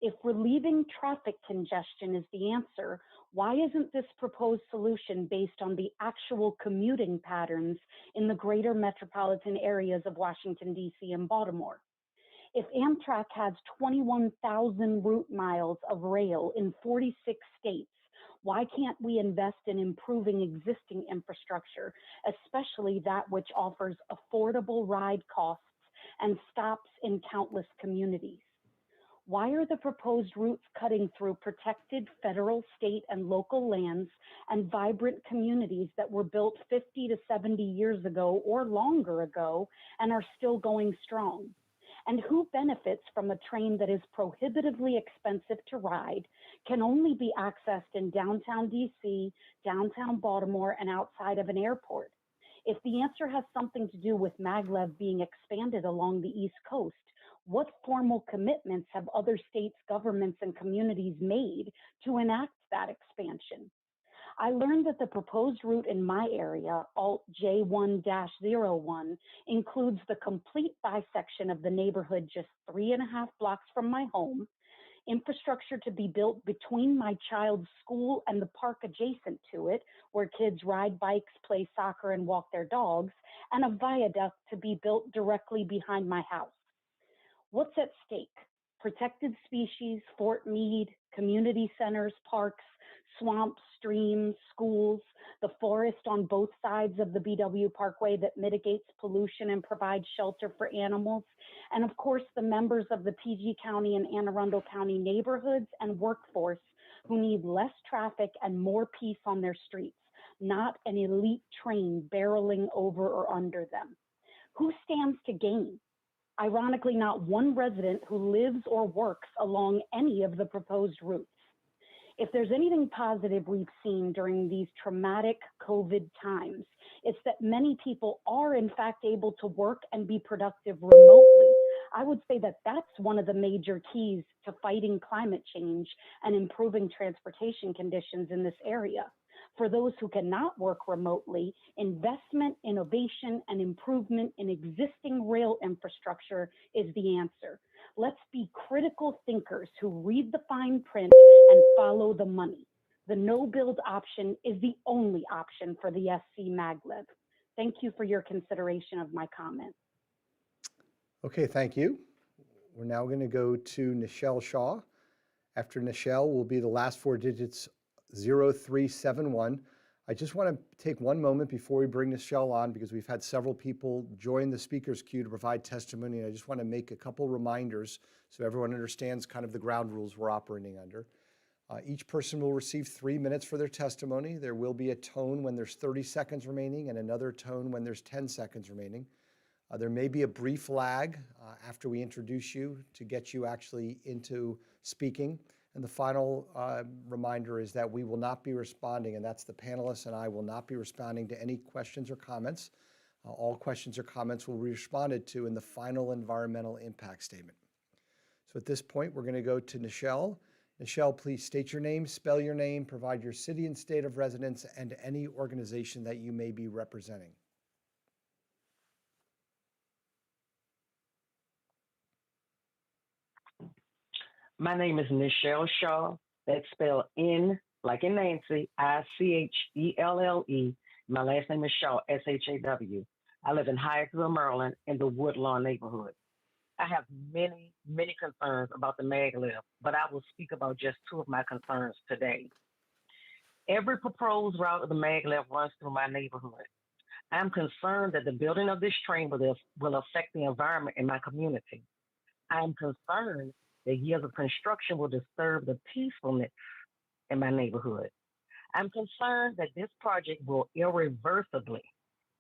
If relieving traffic congestion is the answer, why isn't this proposed solution based on the actual commuting patterns in the greater metropolitan areas of Washington, D.C. and Baltimore? If Amtrak has 21,000 route miles of rail in 46 states, why can't we invest in improving existing infrastructure, especially that which offers affordable ride costs and stops in countless communities? Why are the proposed routes cutting through protected federal, state, and local lands and vibrant communities that were built 50 to 70 years ago or longer ago and are still going strong? And who benefits from a train that is prohibitively expensive to ride, can only be accessed in downtown DC, downtown Baltimore, and outside of an airport? If the answer has something to do with Maglev being expanded along the East Coast, what formal commitments have other states, governments, and communities made to enact that expansion? I learned that the proposed route in my area, Alt J1-01, includes the complete bisection of the neighborhood just 3.5 blocks from my home. infrastructure to be built between my child's school and the park adjacent to it, where kids ride bikes, play soccer, and walk their dogs, and a viaduct to be built directly behind my house. What's at stake? Protected species, Fort Meade, community centers, parks, swamps, streams, schools, the forest on both sides of the BW Parkway that mitigates pollution and provides shelter for animals, and of course the members of the PG County and Anne Arundel County neighborhoods and workforce who need less traffic and more peace on their streets, not an elite train barreling over or under them. Who stands to gain? Ironically, not one resident who lives or works along any of the proposed routes. If there's anything positive we've seen during these traumatic COVID times, it's that many people are in fact able to work and be productive remotely. I would say that that's one of the major keys to fighting climate change and improving transportation conditions in this area. For those who cannot work remotely, investment, innovation, and improvement in existing rail infrastructure is the answer. Let's be critical thinkers who read the fine print and follow the money. The no-build option is the only option for the SCMaglev. Thank you for your consideration of my comment. Okay, thank you. We're now going to go to Nichelle Shaw. After Nichelle will be the last four digits 0371. I just want to take one moment before we bring Nichelle on, because we've had several people join the speaker's queue to provide testimony, and I just want to make a couple reminders so everyone understands kind of the ground rules we're operating under. Each person will receive 3 minutes for their testimony. There will be a tone when there's 30 seconds remaining and another tone when there's 10 seconds remaining. There may be a brief lag after we introduce you to get you actually into speaking. And the final reminder is that we will not be responding, and that's the panelists and I will not be responding to any questions or comments. All questions or comments will be responded to in the final environmental impact statement. So at this point, we're going to go to Nichelle. Nichelle, please state your name, spell your name, provide your city and state of residence, and any organization that you may be representing. My name is Nichelle Shaw. That's spelled N, like in Nancy, I-C-H-E-L-L-E. My last name is Shaw, S-H-A-W. I live in Hyattsville, Maryland, in the Woodlawn neighborhood. I have many, many concerns about the maglev, but I will speak about just two of my concerns today. Every proposed route of the maglev runs through my neighborhood. I'm concerned that the building of this train will affect the environment in my community. I'm concerned that years of construction will disturb the peacefulness in my neighborhood. I'm concerned that this project will irreversibly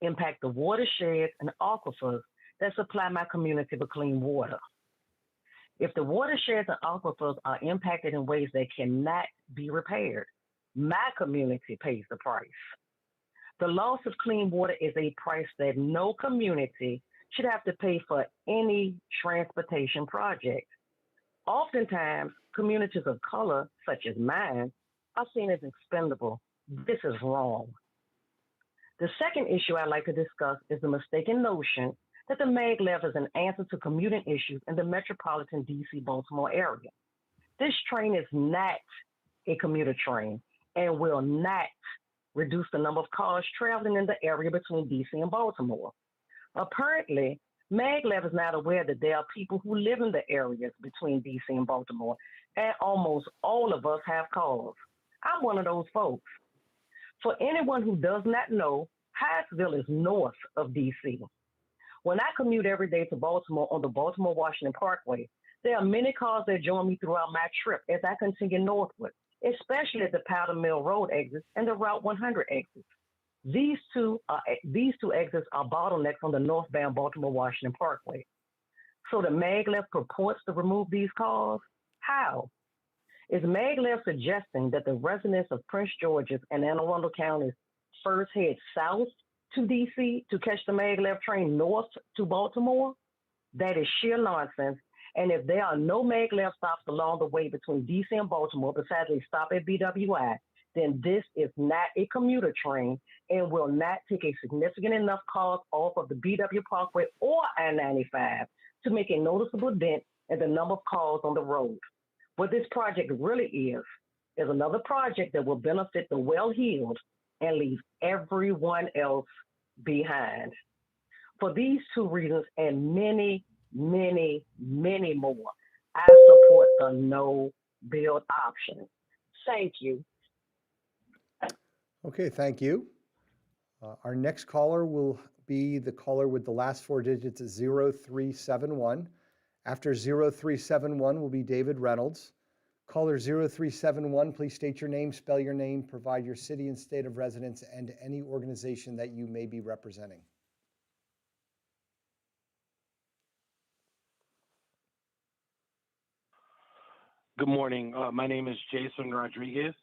impact the watersheds and aquifers that supply my community with clean water. If the watersheds and aquifers are impacted in ways that cannot be repaired, my community pays the price. The loss of clean water is a price that no community should have to pay for any transportation project. Oftentimes, communities of color, such as mine, are seen as expendable. This is wrong. The second issue I'd like to discuss is the mistaken notion that the maglev is an answer to commuting issues in the metropolitan DC-Baltimore area. This train is not a commuter train and will not reduce the number of cars traveling in the area between DC and Baltimore. Apparently, maglev is not aware that there are people who live in the areas between DC and Baltimore, and almost all of us have cars. I'm one of those folks. For anyone who does not know, Hyattsville is north of DC. When I commute every day to Baltimore on the Baltimore-Washington Parkway, there are many cars that join me throughout my trip as I continue northward, especially at the Powder Mill Road exits and the Route 100 exits. These two exits are bottlenecks on the northbound Baltimore-Washington Parkway. So the maglev purports to remove these cars? How? Is maglev suggesting that the residents of Prince George's and Anne Arundel counties first head south to DC to catch the maglev train north to Baltimore? That is sheer nonsense. And if there are no maglev stops along the way between DC and Baltimore besides a stop at BWI, then this is not a commuter train and will not take a significant enough cars off of the BW Parkway or I-95 to make a noticeable dent in the number of cars on the road. What this project really is another project that will benefit the well-heeled and leave everyone else behind. For these two reasons and many, many, many more, I support the no build option. Thank you. Okay, thank you. Our next caller will be the caller with the last four digits is 0371. After 0371 will be David Reynolds. Caller 0371, please state your name, spell your name, provide your city and state of residence, and any organization that you may be representing. Good morning. My name is Jason Rodriguez,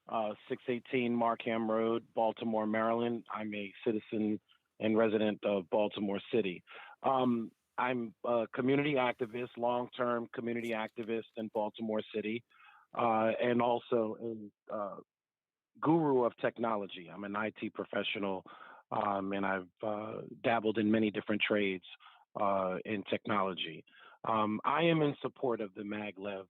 618 Markham Road, Baltimore, Maryland. I'm a citizen and resident of Baltimore City. I'm a community activist, long-term community activist in Baltimore City, and also a guru of technology. I'm an IT professional, and I've dabbled in many different trades in technology. I am in support of the Maglev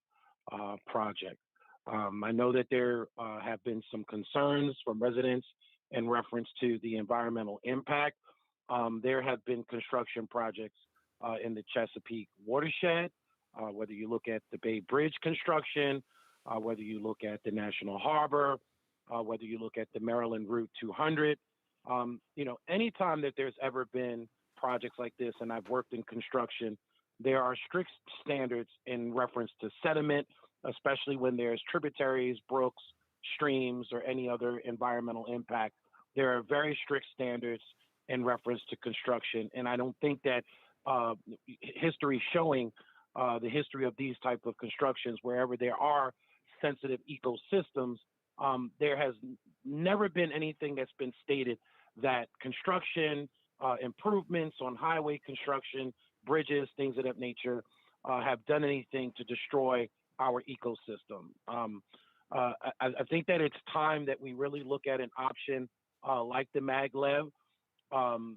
project. I know that there have been some concerns from residents in reference to the environmental impact. There have been construction projects in the Chesapeake watershed, whether you look at the Bay Bridge construction, whether you look at the National Harbor, whether you look at the Maryland Route 200. Anytime that there's ever been projects like this, and I've worked in construction, there are strict standards in reference to sediment, especially when there's tributaries, brooks, streams, or any other environmental impact. There are very strict standards in reference to construction, and I don't think that history showing the history of these type of constructions, wherever there are sensitive ecosystems, there has never been anything that's been stated that construction, improvements on highway construction, bridges, things of that nature, have done anything to destroy our ecosystem. I think that it's time that we really look at an option like the Maglev.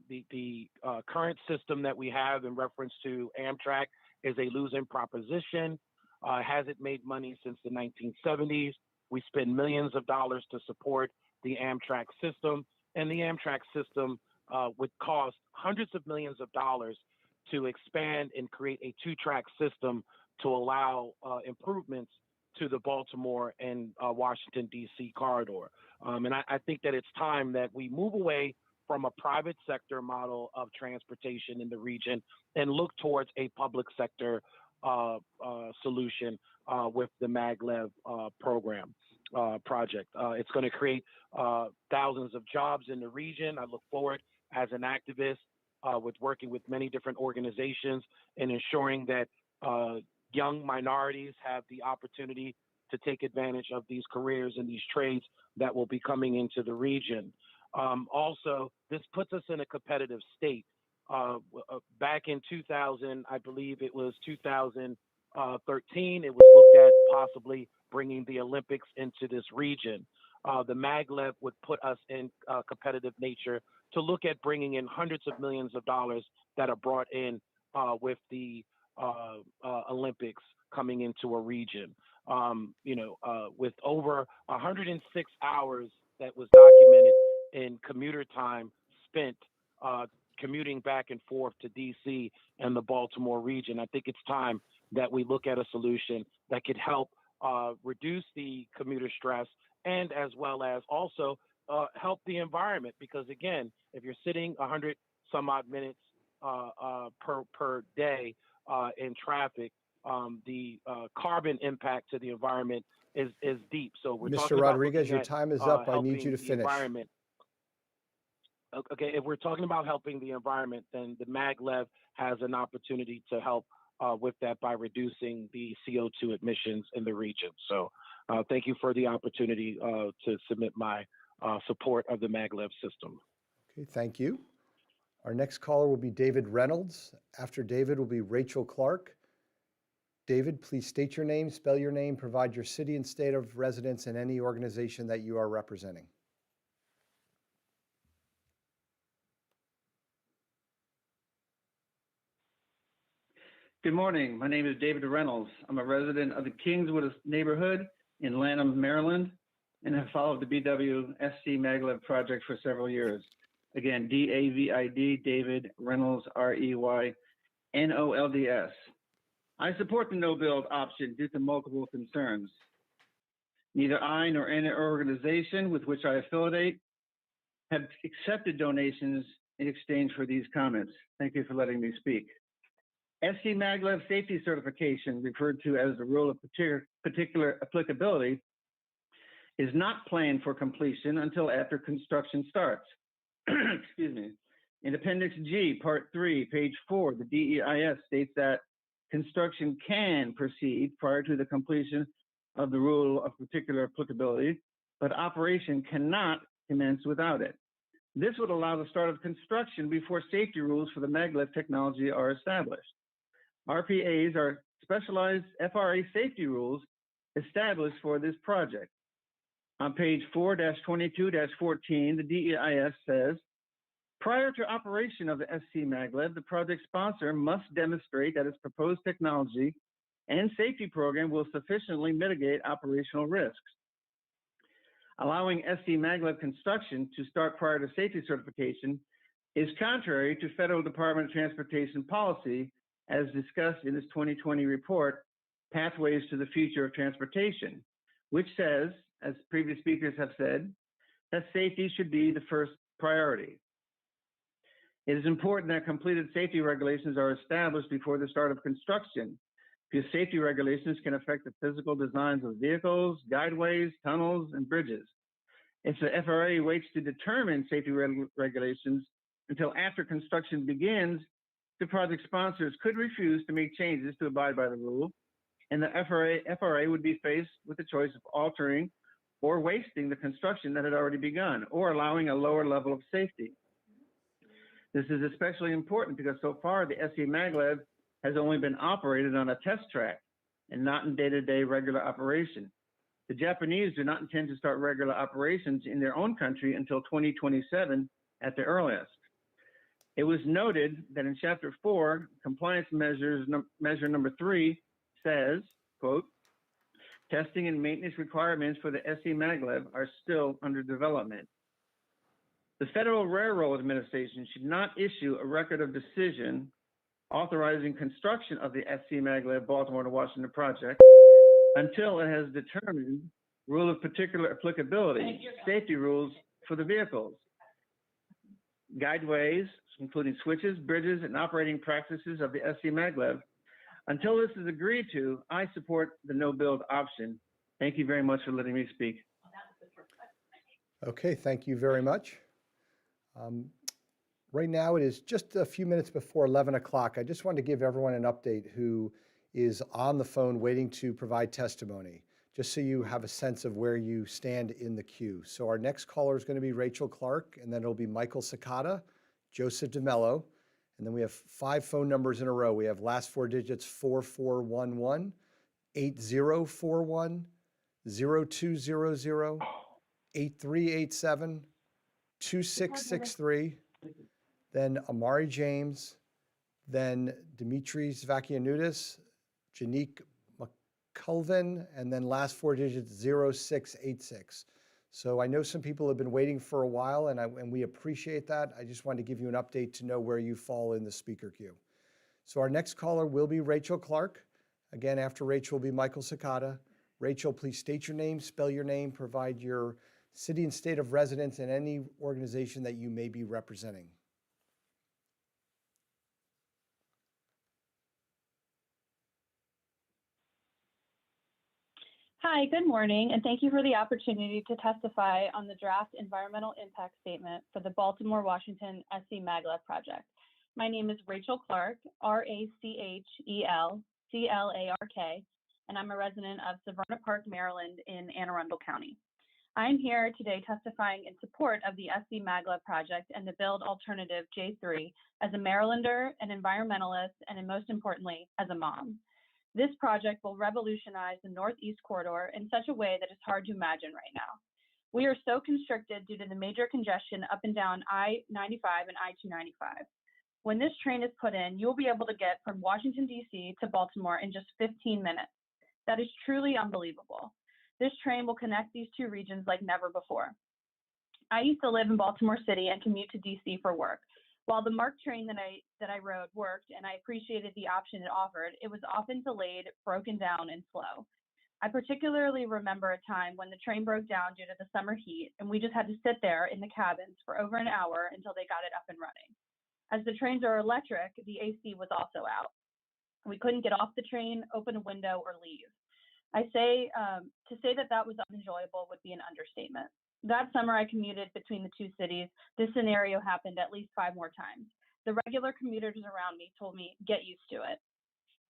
The current system that we have in reference to Amtrak is a losing proposition. Hasn't made money since the 1970s. We spend millions of dollars to support the Amtrak system, and the Amtrak system would cost hundreds of millions of dollars to expand and create a two-track system to allow improvements to the Baltimore and Washington, D.C. corridor. And I think that it's time that we move away from a private sector model of transportation in the region and look towards a public sector solution with the Maglev project. It's going to create thousands of jobs in the region. I look forward as an activist with working with many different organizations and ensuring that young minorities have the opportunity to take advantage of these careers and these trades that will be coming into the region. Also, this puts us in a competitive state. Back in 2000, I believe it was 2013, it was looked at possibly bringing the Olympics into this region. The Maglev would put us in competitive nature to look at bringing in hundreds of millions of dollars that are brought in with the Olympics coming into a region. With over 106 hours that was documented in commuter time spent commuting back and forth to DC and the Baltimore region, I think it's time that we look at a solution that could help reduce the commuter stress and as well as also help the environment. Because again, if you're sitting 100 some odd minutes per day in traffic, the carbon impact to the environment is deep. So we're Mr. talking Rodriguez, your about time is up. I need you to the finish. environment. Okay, if we're talking about helping the environment, then the Maglev has an opportunity to help with that by reducing the CO2 emissions in the region. So thank you for the opportunity to submit my support of the Maglev system. Okay, thank you. Our next caller will be David Reynolds. After David will be Rachel Clark. David, please state your name, spell your name, provide your city and state of residence and any organization that you are representing. Good morning. My name is David Reynolds. I'm a resident of the Kingswood neighborhood in Lanham, Maryland, and have followed the BW SCMaglev project for several years. Again, D-A-V-I-D, David Reynolds, R-E-Y-N-O-L-D-S. I support the no-build option due to multiple concerns. Neither I nor any organization with which I affiliate have accepted donations in exchange for these comments. Thank you for letting me speak. SCMaglev safety certification, referred to as the rule of particular applicability, is not planned for completion until after construction starts. Excuse me. In Appendix G, Part 3, page 4, the DEIS states that construction can proceed prior to the completion of the rule of particular applicability, but operation cannot commence without it. This would allow the start of construction before safety rules for the maglev technology are established. RPAs are specialized FRA safety rules established for this project. On page 4-22-14, the DEIS says, prior to operation of the SCMaglev, the project sponsor must demonstrate that its proposed technology and safety program will sufficiently mitigate operational risks. Allowing SCMaglev construction to start prior to safety certification is contrary to Federal Department of Transportation policy, as discussed in this 2020 report, Pathways to the Future of Transportation, which says, as previous speakers have said, that safety should be the first priority. It is important that completed safety regulations are established before the start of construction, because safety regulations can affect the physical designs of vehicles, guideways, tunnels, and bridges. If the FRA waits to determine safety regulations until after construction begins, the project sponsors could refuse to make changes to abide by the rule, and the FRA would be faced with the choice of altering or wasting the construction that had already begun, or allowing a lower level of safety. This is especially important because so far the SCMaglev has only been operated on a test track and not in day-to-day regular operation. The Japanese do not intend to start regular operations in their own country until 2027 at the earliest. It was noted that in Chapter 4, compliance measure number 3 says, quote, testing and maintenance requirements for the SCMaglev are still under development. The Federal Railroad Administration should not issue a record of decision authorizing construction of the SCMaglev Baltimore to Washington project until it has determined rule of particular applicability, safety rules for the vehicles, guideways, including switches, bridges, and operating practices of the SCMaglev. Until this is agreed to, I support the no-build option. Thank you very much for letting me speak. Okay, thank you very much. Right now, it is just a few minutes before 11 o'clock. I just wanted to give everyone an update who is on the phone waiting to provide testimony, just so you have a sense of where you stand in the queue. So our next caller is going to be Rachel Clark, and then it'll be Michael Cicada, Joseph DeMello, and then we have 5 phone numbers in a row. We have last 4 digits 4411, 8041, 0200, 8387, 2663, then Amari James, then Dimitris Vakianudis, Janique McCulvin, and then last 4 digits 0686. So I know some people have been waiting for a while, and we appreciate that. I just wanted to give you an update to know where you fall in the speaker queue. So our next caller will be Rachel Clark. Again, after Rachel will be Michael Cicada. Rachel, please state your name, spell your name, provide your city and state of residence, and any organization that you may be representing. Hi, good morning, and thank you for the opportunity to testify on the draft environmental impact statement for the Baltimore, Washington SCMaglev project. My name is Rachel Clark, R-A-C-H-E-L-C-L-A-R-K, and I'm a resident of Severna Park, Maryland in Anne Arundel County. I'm here today testifying in support of the SCMaglev project and the build alternative J3 as a Marylander, an environmentalist, and most importantly, as a mom. This project will revolutionize the Northeast corridor in such a way that is hard to imagine right now. We are so constricted due to the major congestion up and down I-95 and I-295. When this train is put in, you'll be able to get from Washington, D.C. to Baltimore in just 15 minutes. That is truly unbelievable. This train will connect these two regions like never before. I used to live in Baltimore City and commute to D.C. for work. While the MARC train that I rode worked and I appreciated the option it offered, it was often delayed, broken down, and slow. I particularly remember a time when the train broke down due to the summer heat, and we just had to sit there in the cabins for over an hour until they got it up and running. As the trains are electric, the AC was also out. We couldn't get off the train, open a window, or leave. To say that was unenjoyable would be an understatement. That summer I commuted between the two cities. This scenario happened at least 5 more times. The regular commuters around me told me, get used to it.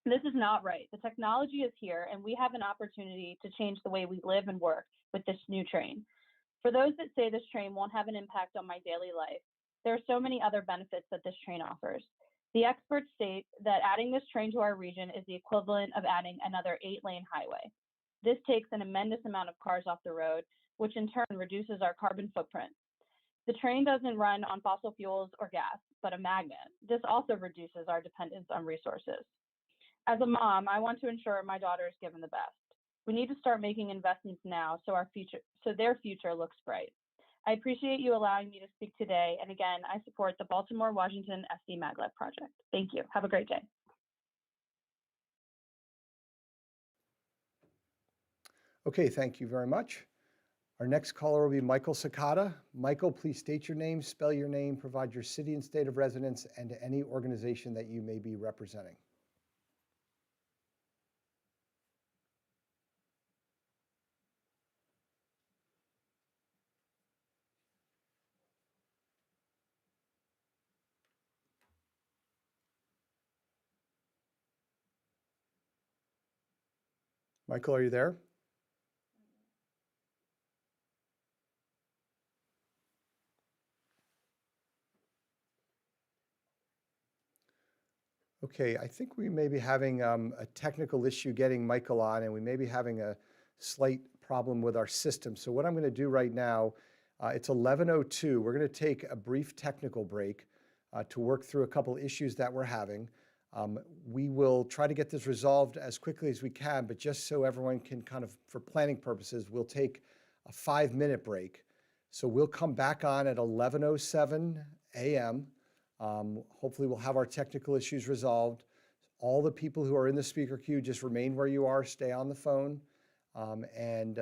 This is not right. The technology is here, and we have an opportunity to change the way we live and work with this new train. For those that say this train won't have an impact on my daily life, there are so many other benefits that this train offers. The experts state that adding this train to our region is the equivalent of adding another 8-lane highway. This takes an immense amount of cars off the road, which in turn reduces our carbon footprint. The train doesn't run on fossil fuels or gas, but a magnet. This also reduces our dependence on resources. As a mom, I want to ensure my daughter is given the best. We need to start making investments now so their future looks bright. I appreciate you allowing me to speak today, and again, I support the Baltimore-Washington SCMaglev project. Thank you. Have a great day. Okay, thank you very much. Our next caller will be Michael Sakata. Michael, please state your name, spell your name, provide your city and state of residence, and any organization that you may be representing. Michael, are you there? Okay, I think we may be having a technical issue getting Michael on, and we may be having a slight problem with our system. So what I'm going to do right now, it's 11:02. We're going to take a brief technical break to work through a couple issues that we're having. We will try to get this resolved as quickly as we can, but just so everyone can kind of, for planning purposes, we'll take a 5-minute break. So we'll come back on at 11:07 a.m. Hopefully we'll have our technical issues resolved. All the people who are in the speaker queue, just remain where you are, stay on the phone. And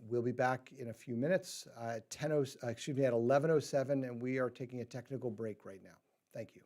we'll be back in a few minutes at 11:07, and we are taking a technical break right now. Thank you.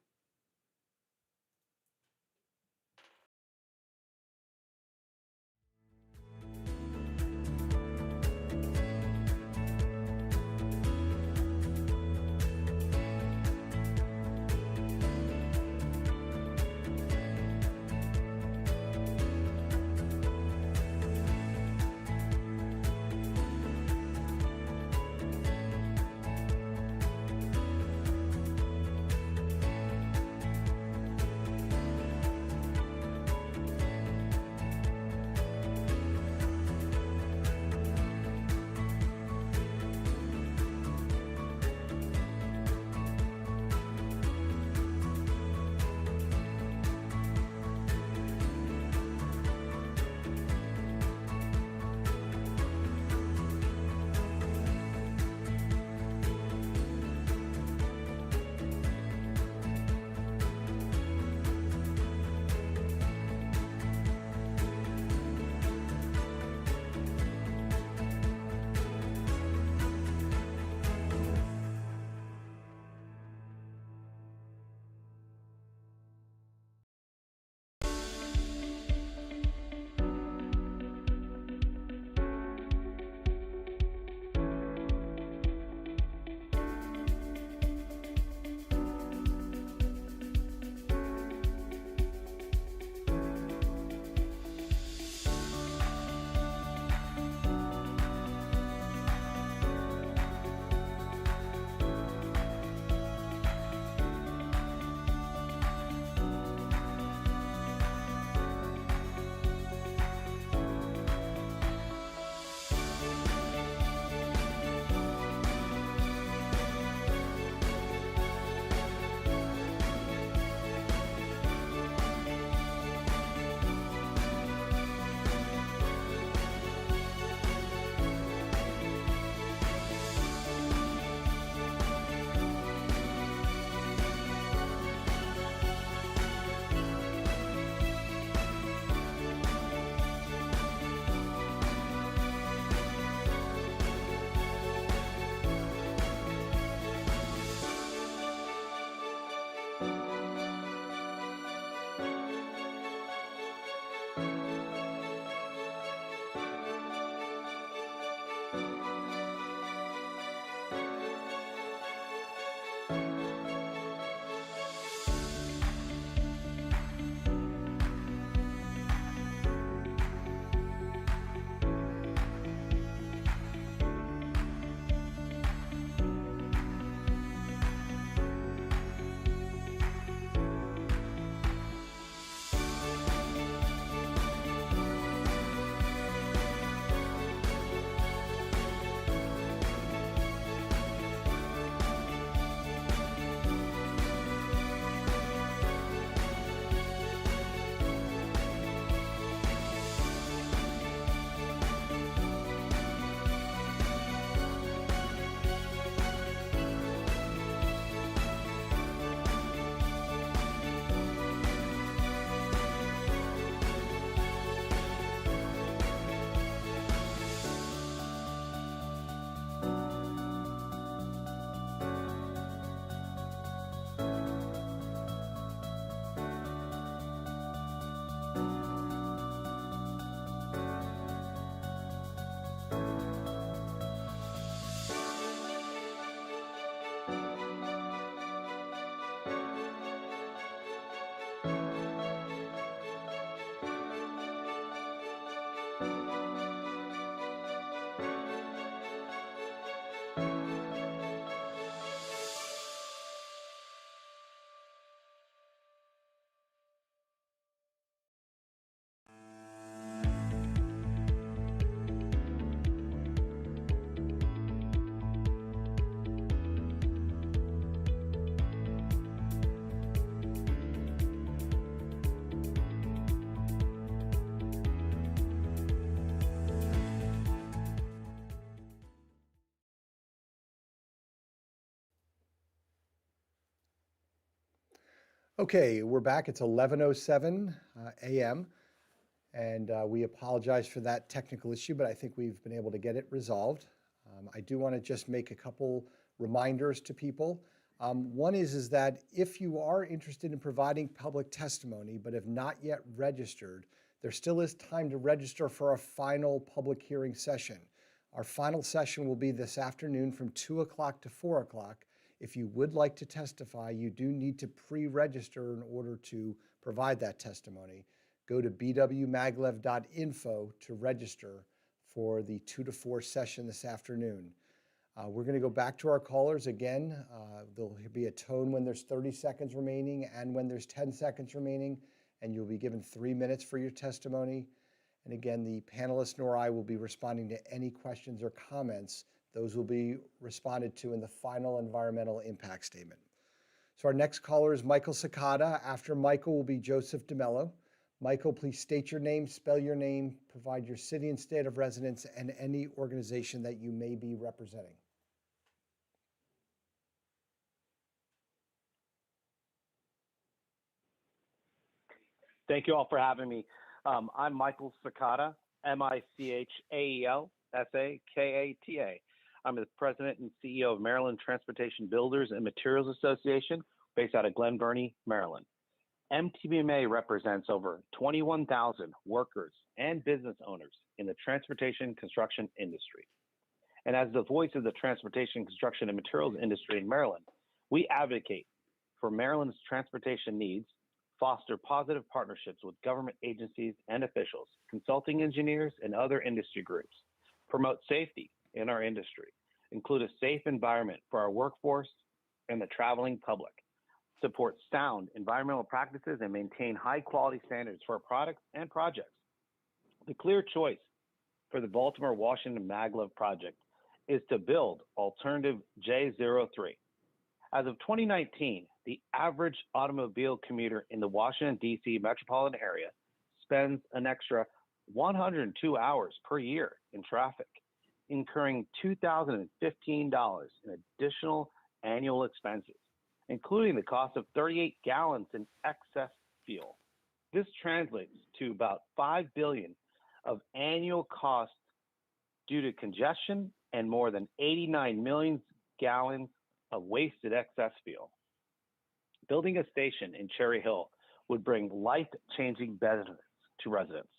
Okay, we're back. It's 11:07 a.m. and we apologize for that technical issue, but I think we've been able to get it resolved. I do want to just make a couple reminders to people. One is that if you are interested in providing public testimony but have not yet registered, there still is time to register for our final public hearing session. Our final session will be this afternoon from 2 o'clock to 4 o'clock. If you would like to testify, you do need to pre-register in order to provide that testimony. Go to bwmaglev.info to register for the 2 to 4 session this afternoon. We're going to go back to our callers again. There'll be a tone when there's 30 seconds remaining and when there's 10 seconds remaining, and you'll be given 3 minutes for your testimony. And again, the panelists nor I will be responding to any questions or comments. Those will be responded to in the final environmental impact statement. So our next caller is Michael Sakata. After Michael will be Joseph DeMello. Michael, please state your name, spell your name, provide your city and state of residence, and any organization that you may be representing. Thank you all for having me. I'm Michael Sakata, MichaelSakata. I'm the president and CEO of Maryland Transportation Builders and Materials Association, based out of Glen Burnie, Maryland. MTBMA represents over 21,000 workers and business owners in the transportation construction industry. And as the voice of the transportation, construction, and materials industry in Maryland, we advocate for Maryland's transportation needs, foster positive partnerships with government agencies and officials, consulting engineers, and other industry groups, promote safety in our industry, include a safe environment for our workforce and the traveling public, support sound environmental practices, and maintain high quality standards for our products and projects. The clear choice for the Baltimore-Washington Maglev project is to build alternative J03. As of 2019, the average automobile commuter in the Washington, D.C. metropolitan area spends an extra 102 hours per year in traffic, incurring $2,015 in additional annual expenses, including the cost of 38 gallons in excess fuel. This translates to about $5 billion of annual costs due to congestion and more than 89 million gallons of wasted excess fuel. Building a station in Cherry Hill would bring life-changing benefits to residents.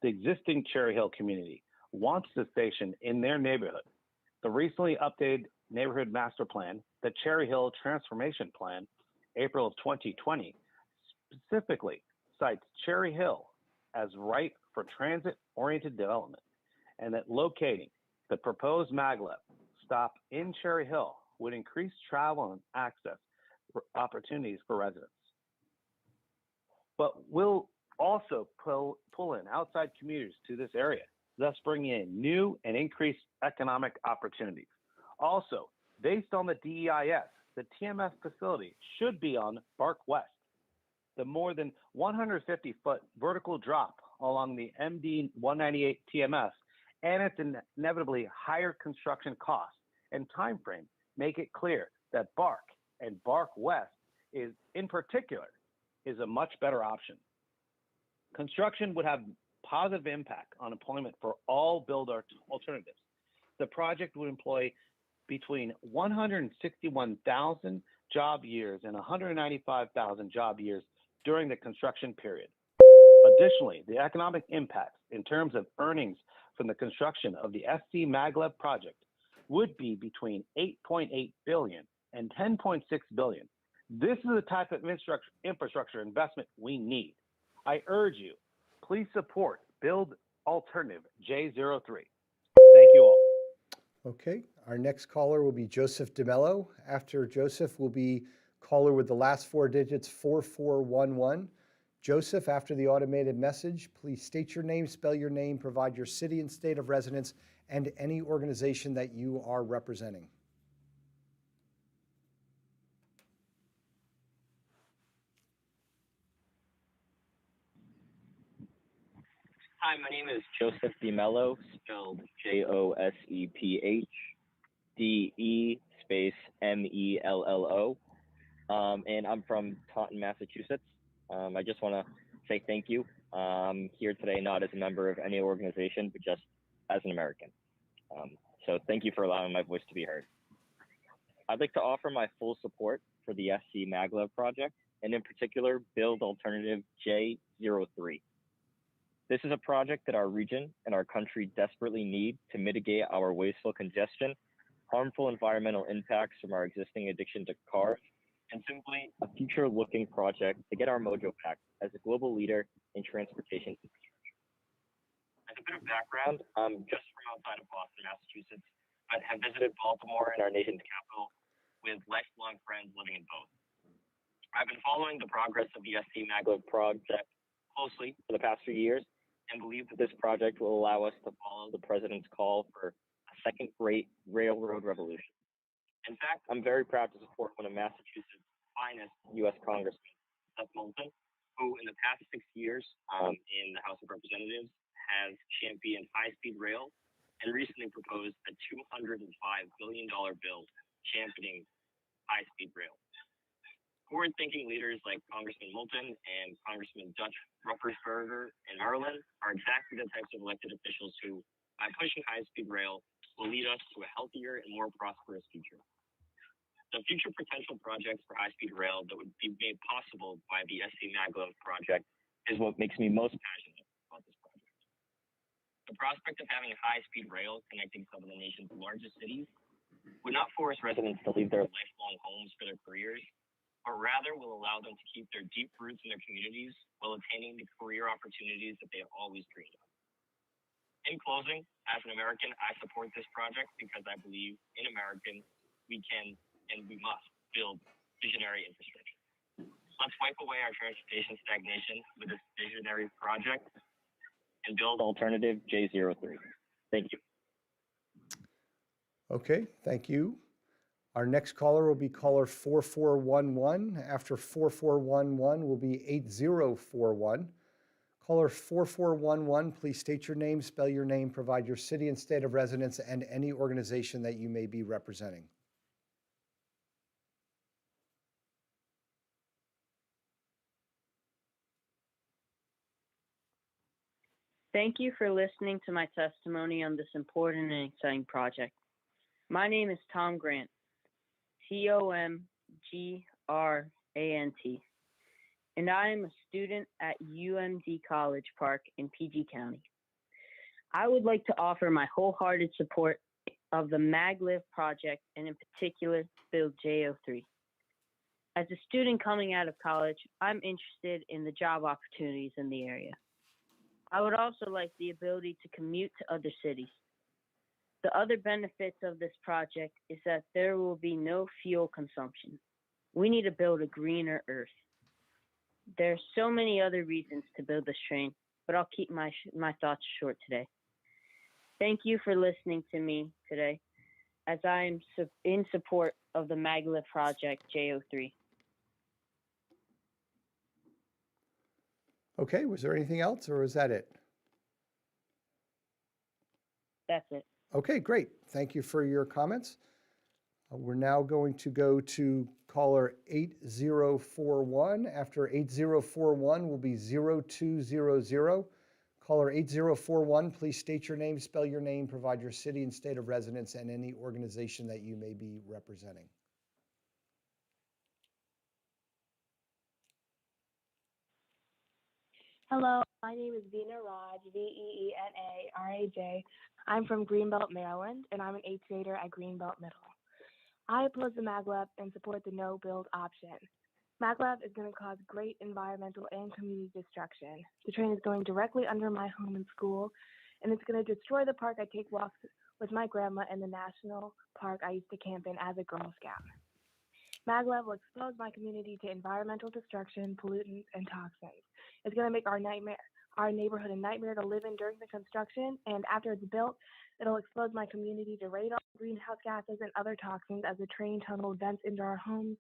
The existing Cherry Hill community wants the station in their neighborhood. The recently updated neighborhood master plan, the Cherry Hill Transformation Plan, April of 2020, specifically cites Cherry Hill as ripe for transit-oriented development, and that locating the proposed maglev stop in Cherry Hill would increase travel and access opportunities for residents. But will also pull in outside commuters to this area, thus bringing in new and increased economic opportunities. Also, based on the DEIS, the TMS facility should be on Bark West. The more than 150-foot vertical drop along the MD 198 TMS and its inevitably higher construction costs and time frame make it clear that Bark and Bark West is, in particular, is a much better option. Construction would have positive impact on employment for all build alternatives. The project would employ between 161,000 job years and 195,000 job years during the construction period. Additionally, the economic impacts in terms of earnings from the construction of the SCMaglev project would be between $8.8 billion and $10.6 billion. This is the type of infrastructure investment we need. I urge you, please support Build Alternative J03. Thank you all. Okay, our next caller will be Joseph DeMello. After Joseph will be caller with the last 4 digits, 4411. Joseph, after the automated message, please state your name, spell your name, provide your city and state of residence, and any organization that you are representing. Hi, my name is Joseph DeMello, spelled JOSEPH, DE space MELLO. and I'm from Taunton, Massachusetts. I just want to say thank you. I'm here today not as a member of any organization, but just as an American. So thank you for allowing my voice to be heard. I'd like to offer my full support for the SCMaglev project, and in particular, Build Alternative J03. This is a project that our region and our country desperately need to mitigate our wasteful congestion, harmful environmental impacts from our existing addiction to cars, and simply a future-looking project to get our mojo back as a global leader in transportation infrastructure. As a bit of background, I'm just from outside of Boston, Massachusetts, but have visited Baltimore and our nation's capital with lifelong friends living in both. I've been following the progress of the SCMaglev project closely for the past few years and believe that this project will allow us to follow the president's call for a second-rate railroad revolution. In fact, I'm very proud to support one of Massachusetts' finest U.S. Congressmen, Seth Moulton, who in the past 6 years in the House of Representatives has championed high-speed rail and recently proposed a $205 billion bill championing high-speed rail. Forward-thinking leaders like Congressman Moulton and Congressman Dutch Ruppersberger in Maryland are exactly the types of elected officials who, by pushing high-speed rail, will lead us to a healthier and more prosperous future. The future potential projects for high-speed rail that would be made possible by the SCMaglev project is what makes me most passionate about this project. The prospect of having high-speed rail connecting some of the nation's largest cities would not force residents to leave their lifelong homes for their careers, but rather will allow them to keep their deep roots in their communities while attaining the career opportunities that they have always dreamed of. In closing, as an American, I support this project because I believe in American we can and we must build visionary infrastructure. Let's wipe away our transportation stagnation with this visionary project and build alternative J03. Thank you. Okay, thank you. Our next caller will be caller 4411. After 4411 will be 8041. Caller 4411, please state your name, spell your name, provide your city and state of residence, and any organization that you may be representing. Thank you for listening to my testimony on this important and exciting project. My name is Tom Grant, Tomgrant, and I am a student at UMD College Park in PG County. I would like to offer my wholehearted support of the Maglev project and in particular Build J03. As a student coming out of college, I'm interested in the job opportunities in the area. I would also like the ability to commute to other cities. The other benefits of this project is that there will be no fuel consumption. We need to build a greener earth. There are so many other reasons to build this train, but I'll keep my thoughts short today. Thank you for listening to me today, as I am in support of the Maglev project J03. Okay, was there anything else or is that it? That's it. Okay, great. Thank you for your comments. We're now going to go to caller 8041. After 8041 will be 0200. Caller 8041, please state your name, spell your name, provide your city and state of residence, and any organization that you may be representing. Hello, my name is Veena Raj, Veenaraj. I'm from Greenbelt, Maryland, and I'm an 8th grader at Greenbelt Middle. I oppose the Maglev and support the no-build option. Maglev is going to cause great environmental and community destruction. The train is going directly under my home and school, and it's going to destroy the park I take walks with my grandma and the national park I used to camp in as a Girl Scout. Maglev will expose my community to environmental destruction, pollutants, and toxins. It's going to make our neighborhood a nightmare to live in during the construction, and after it's built, it'll expose my community to radon, greenhouse gases, and other toxins as the train tunnel vents into our homes,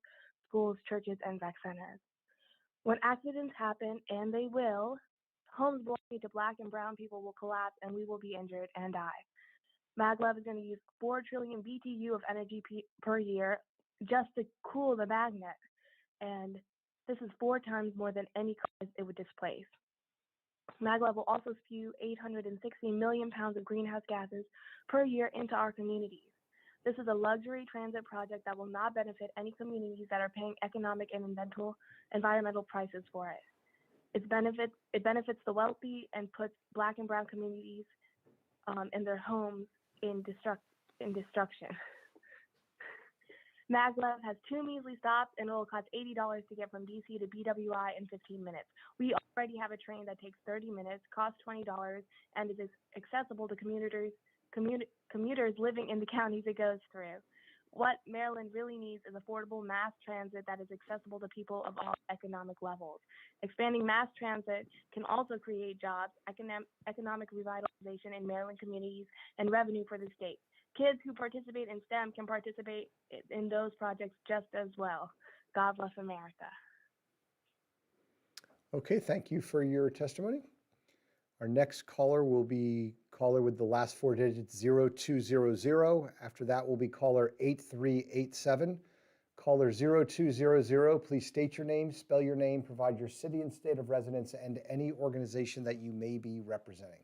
schools, churches, and rec centers. When accidents happen, and they will, homes belonging to Black and brown people will collapse, and we will be injured and die. Maglev is going to use 4 trillion BTU of energy per year just to cool the magnet. and this is 4 times more than any cars it would displace. Maglev will also spew 860 million pounds of greenhouse gases per year into our communities. This is a luxury transit project that will not benefit any communities that are paying economic and environmental prices for it. It benefits the wealthy and puts Black and Brown communities and their homes in destruction. Maglev has 2 measly stops and it will cost $80 to get from DC to BWI in 15 minutes. We already have a train that takes 30 minutes, costs $20, and is accessible to commuters living in the counties it goes through. What Maryland really needs is affordable mass transit that is accessible to people of all economic levels. Expanding mass transit can also create jobs, economic revitalization in Maryland communities, and revenue for the state. Kids who participate in STEM can participate in those projects just as well. God bless America. Okay, thank you for your testimony. Our next caller will be caller with the last 4 digits 0200. After that will be caller 8387. Caller 0200, please state your name, spell your name, provide your city and state of residence, and any organization that you may be representing.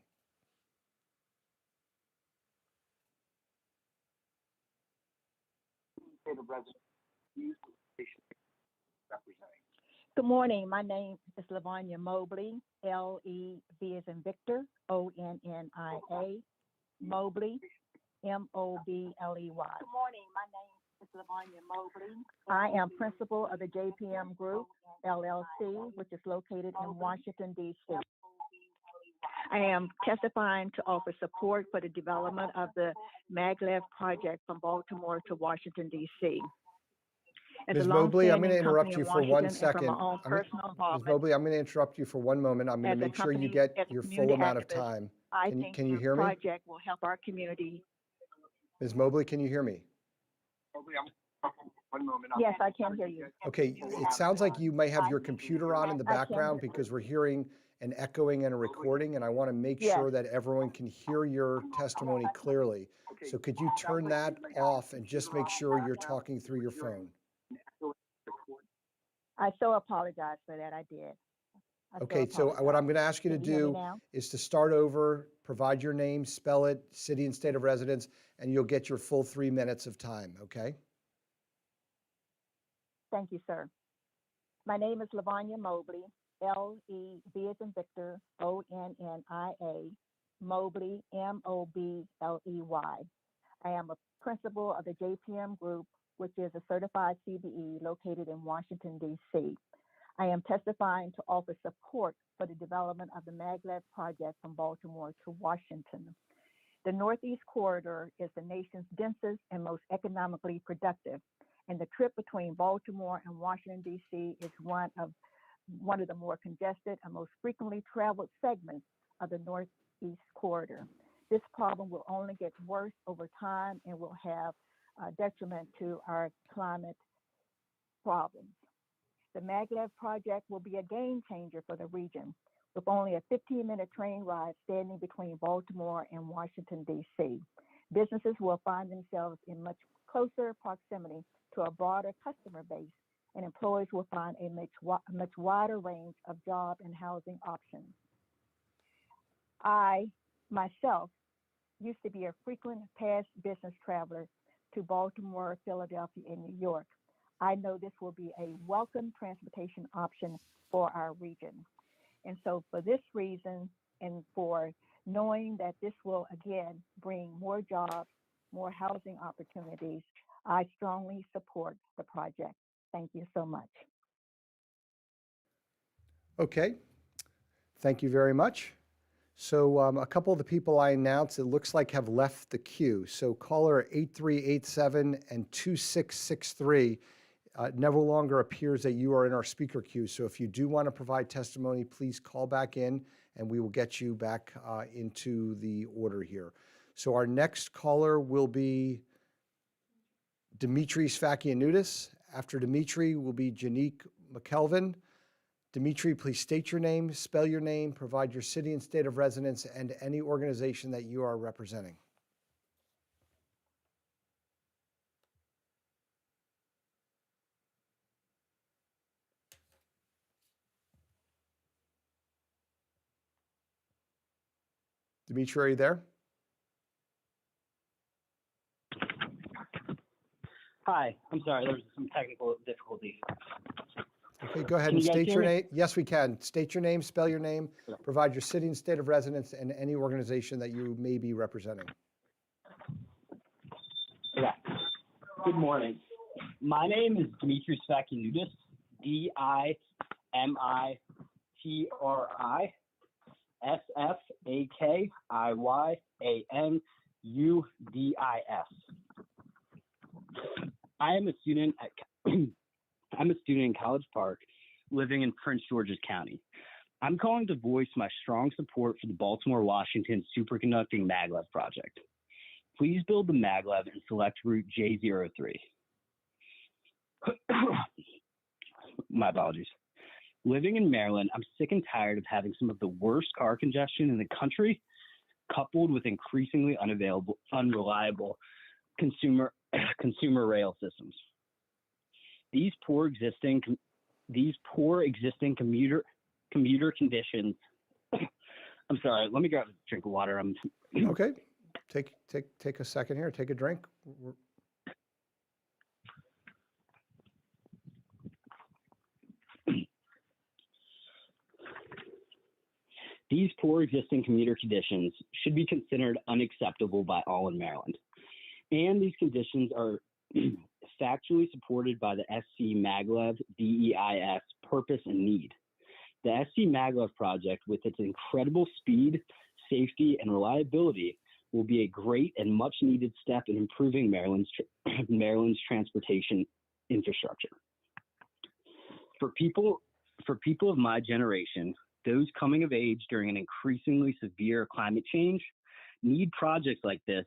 Good morning. My name is Lavonia Mobley, L-E-V as in Victor, O-N-N-I-A, Mobley, M-O-B-L-E-Y. Good morning. My name is Lavonia Mobley. I am principal of the JPM Group, LLC, which is located in Washington, D.C. I am testifying to offer support for the development of the Maglev project from Baltimore to Washington, D.C. Ms. Mobley, I'm going to interrupt you for 1 second. Ms. Mobley, I'm going to interrupt you for 1 moment. I'm going to make sure you get your full amount of time. Can you hear me? This project will help our community. Ms. Mobley, can you hear me? Yes, I can hear you. Okay, it sounds like you may have your computer on in the background because we're hearing an echoing and a recording, and I want to make sure that everyone can hear your testimony clearly. So could you turn that off and just make sure you're talking through your phone? I so apologize for that. I did. Okay, so what I'm going to ask you to do is to start over, provide your name, spell it, city and state of residence, and you'll get your full 3 minutes of time, okay? Thank you, sir. My name is Lavonia Mobley, L-E-V as in Victor, O-N-N-I-A, Mobley, M-O-B-L-E-Y. I am a principal of the JPM Group, which is a certified CBE located in Washington, D.C. I am testifying to offer support for the development of the Maglev project from Baltimore to Washington. The Northeast Corridor is the nation's densest and most economically productive, and the trip between Baltimore and Washington, D.C. is one of the more congested and most frequently traveled segments of the Northeast Corridor. This problem will only get worse over time and will have detriment to our climate problems. The Maglev project will be a game changer for the region, with only a 15-minute train ride standing between Baltimore and Washington, D.C. Businesses will find themselves in much closer proximity to a broader customer base, and employees will find a much wider range of job and housing options. I, myself, used to be a frequent past business traveler to Baltimore, Philadelphia, and New York. I know this will be a welcome transportation option for our region. And so for this reason, and for knowing that this will again bring more jobs, more housing opportunities, I strongly support the project. Thank you so much. Okay, thank you very much. So a couple of the people I announced, it looks like have left the queue. So caller 8387 and 2663 no longer appears that you are in our speaker queue. So if you do want to provide testimony, please call back in and we will get you back into the order here. So our next caller will be Dimitri Sfakianudis. After Dimitri will be Janique McKelvin. Dimitri, please state your name, spell your name, provide your city and state of residence, and any organization that you are representing. Dimitri, are you there? Hi, I'm sorry, there was some technical difficulty. Okay, go ahead Can and you guys state hear your me? name. Yes, we can. State your name, spell your name, provide your city and state of residence, and any organization that you may be representing. Okay. Good morning. My name is Dimitri Sakinudis, DIMITRISFAKIYANUDIS. I am a student at I'm a student in College Park, living in Prince George's County. I'm calling to voice my strong support for the Baltimore Washington superconducting maglev project. Please build the maglev and select route J03. My apologies. Living in Maryland, I'm sick and tired of having some of the worst car congestion in the country, coupled with increasingly unreliable consumer rail systems. These poor existing commuter conditions. I'm sorry. Let me grab a drink of water. Okay, take a second here. Take a drink. These poor existing commuter conditions should be considered unacceptable by all in Maryland. And these conditions are factually supported by the SCMaglev DEIS purpose and need. The SCMaglev project, with its incredible speed, safety, and reliability, will be a great and much needed step in improving Maryland's transportation infrastructure. For people of my generation, those coming of age during an increasingly severe climate change, need projects like this,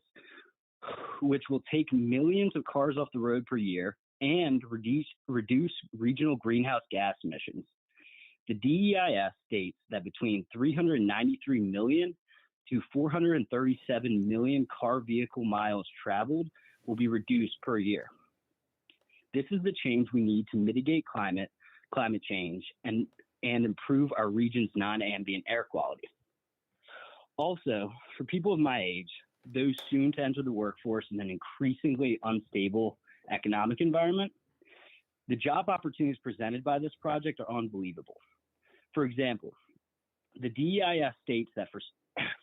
which will take millions of cars off the road per year and reduce regional greenhouse gas emissions. The DEIS states that between 393 million to 437 million car vehicle miles traveled will be reduced per year. This is the change we need to mitigate climate change and improve our region's non-ambient air quality. Also, for people of my age, those soon to enter the workforce in an increasingly unstable economic environment, the job opportunities presented by this project are unbelievable. For example, the DEIS states that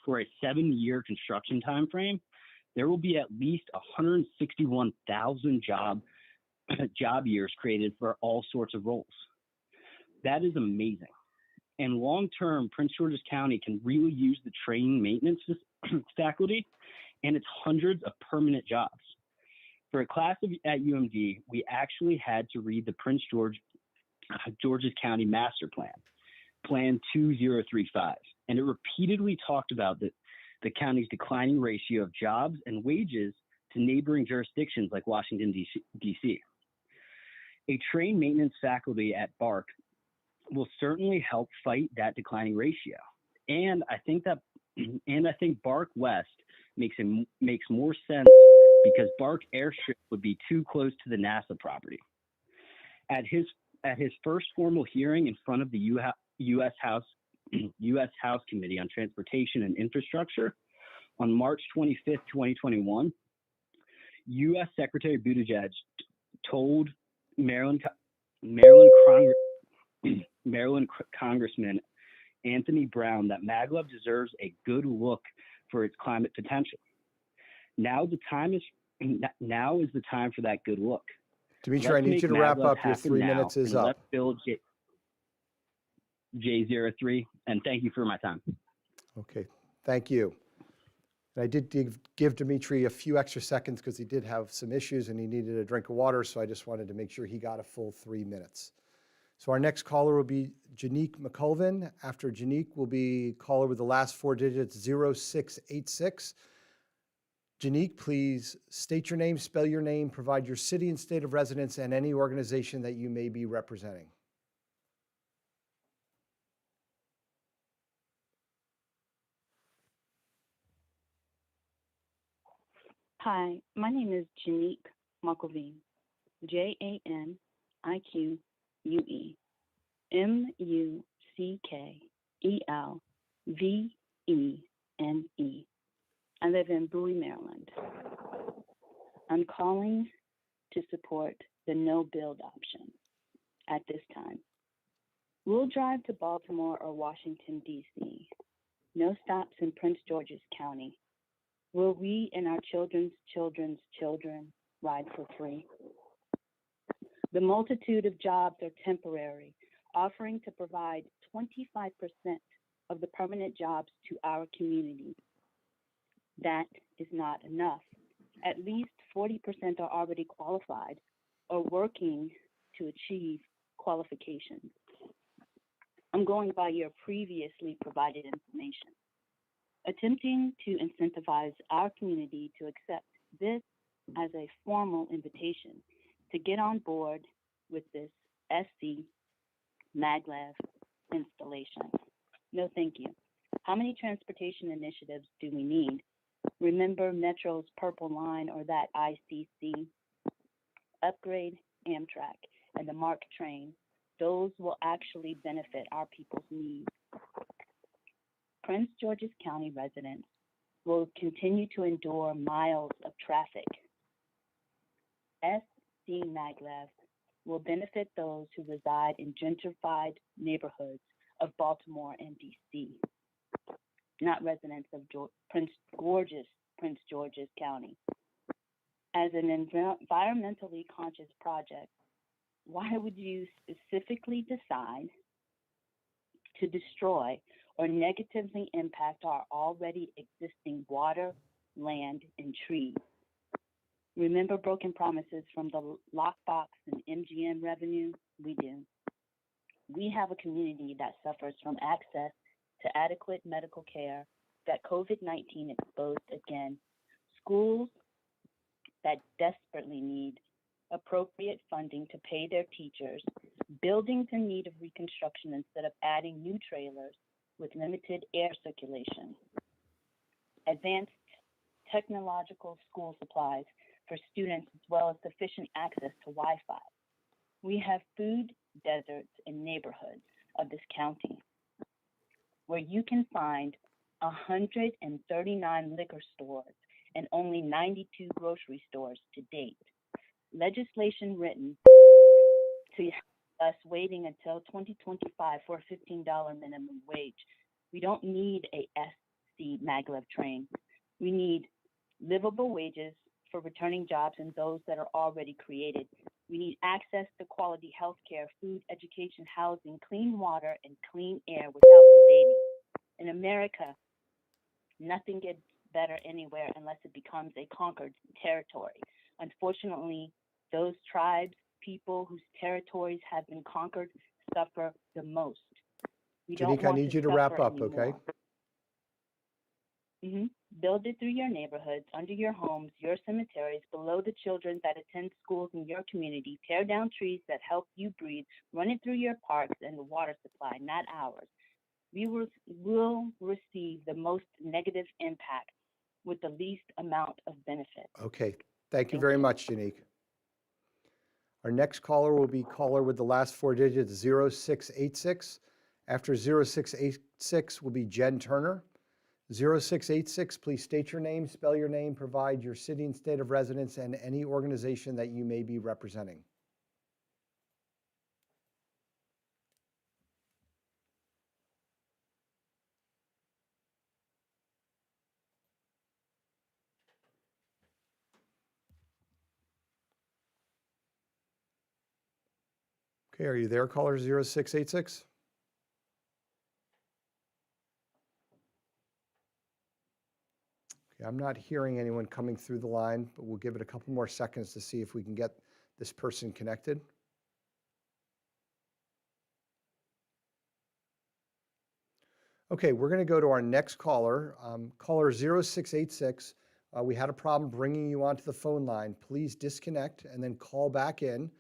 for a 7-year construction time frame, there will be at least 161,000 job years created for all sorts of roles. That is amazing. And long-term, Prince George's County can really use the trained maintenance faculty and its hundreds of permanent jobs. For a class at UMD, we actually had to read the Prince George's County Master Plan, Plan 2035, and it repeatedly talked about the county's declining ratio of jobs and wages to neighboring jurisdictions like Washington, D.C. A trained maintenance faculty at BARC will certainly help fight that declining ratio. And I think BARC West makes more sense because BARC Airstrip would be too close to the NASA property. At his first formal hearing in front of the U.S. House Committee on Transportation and Infrastructure on March 25th, 2021, U.S. Secretary Buttigieg told Maryland Congressman Anthony Brown that maglev deserves a good look for its climate potential. Now is the time for that good look. Dimitri, I need you to wrap up. Your 3 minutes is up. Let's build J03, and thank you for my time. Okay, thank you. And I did give Dimitri a few extra seconds because he did have some issues and he needed a drink of water, so I just wanted to make sure he got a full 3 minutes. So our next caller will be Janique McCulvin. After Janique will be caller with the last 4 digits, 0686. Janique, please state your name, spell your name, provide your city and state of residence, and any organization that you may be representing. Hi, my name is Janique Muckelveen, JANIQUE, MUCKELVEEN, N-E. I live in Bowie, Maryland. I'm calling to support the no-build option at this time. We'll drive to Baltimore or Washington, D.C. No stops in Prince George's County. Will we and our children's children's children ride for free? The multitude of jobs are temporary, offering to provide 25% of the permanent jobs to our community. That is not enough. At least 40% are already qualified or working to achieve qualifications. I'm going by your previously provided information, attempting to incentivize our community to accept this as a formal invitation to get on board with this SCMaglev installation. No, thank you. How many transportation initiatives do we need? Remember Metro's Purple Line or that ICC? Upgrade Amtrak and the MARC train. Those will actually benefit our people's needs. Prince George's County residents will continue to endure miles of traffic. SCMaglev will benefit those who reside in gentrified neighborhoods of Baltimore and DC, not residents of Prince George's County. As an environmentally conscious project, why would you specifically decide to destroy or negatively impact our already existing water, land, and trees? Remember broken promises from the lockbox and MGM revenue? We do. We have a community that suffers from access to adequate medical care that COVID-19 exposed again. Schools that desperately need appropriate funding to pay their teachers, buildings in need of reconstruction instead of adding new trailers with limited air circulation, advanced technological school supplies for students as well as sufficient access to Wi-Fi. We have food deserts in neighborhoods of this county where you can find 139 liquor stores and only 92 grocery stores to date. Legislation written to us waiting until 2025 for a $15 minimum wage. We don't need a SCMaglev train. We need livable wages for returning jobs and those that are already created. We need access to quality health care, food, education, housing, clean water, and clean air without debating. In America, nothing gets better anywhere unless it becomes a conquered territory. Unfortunately, those tribes, people whose territories have been conquered, suffer the most. We don't Janika, I want need you to suffer wrap up, anymore. okay? Build it through your neighborhoods, under your homes, your cemeteries, below the children that attend schools in your community. Tear down trees that help you breathe. Run it through your parks and the water supply, not ours. We will receive the most negative impact with the least amount of benefit. Okay, thank you very much, Janique. Our next caller will be caller with the last four digits 0686. After 0686 will be Jen Turner. 0686, please state your name, spell your name, provide your city and state of residence, and any organization that you may be representing. Okay, are you there, caller 0686? Okay, I'm not hearing anyone coming through the line, but we'll give it a couple more seconds to see if we can get this person connected. Okay, we're going to go to our next caller, caller 0686. We had a problem bringing you onto the phone line. Please disconnect and then call back in.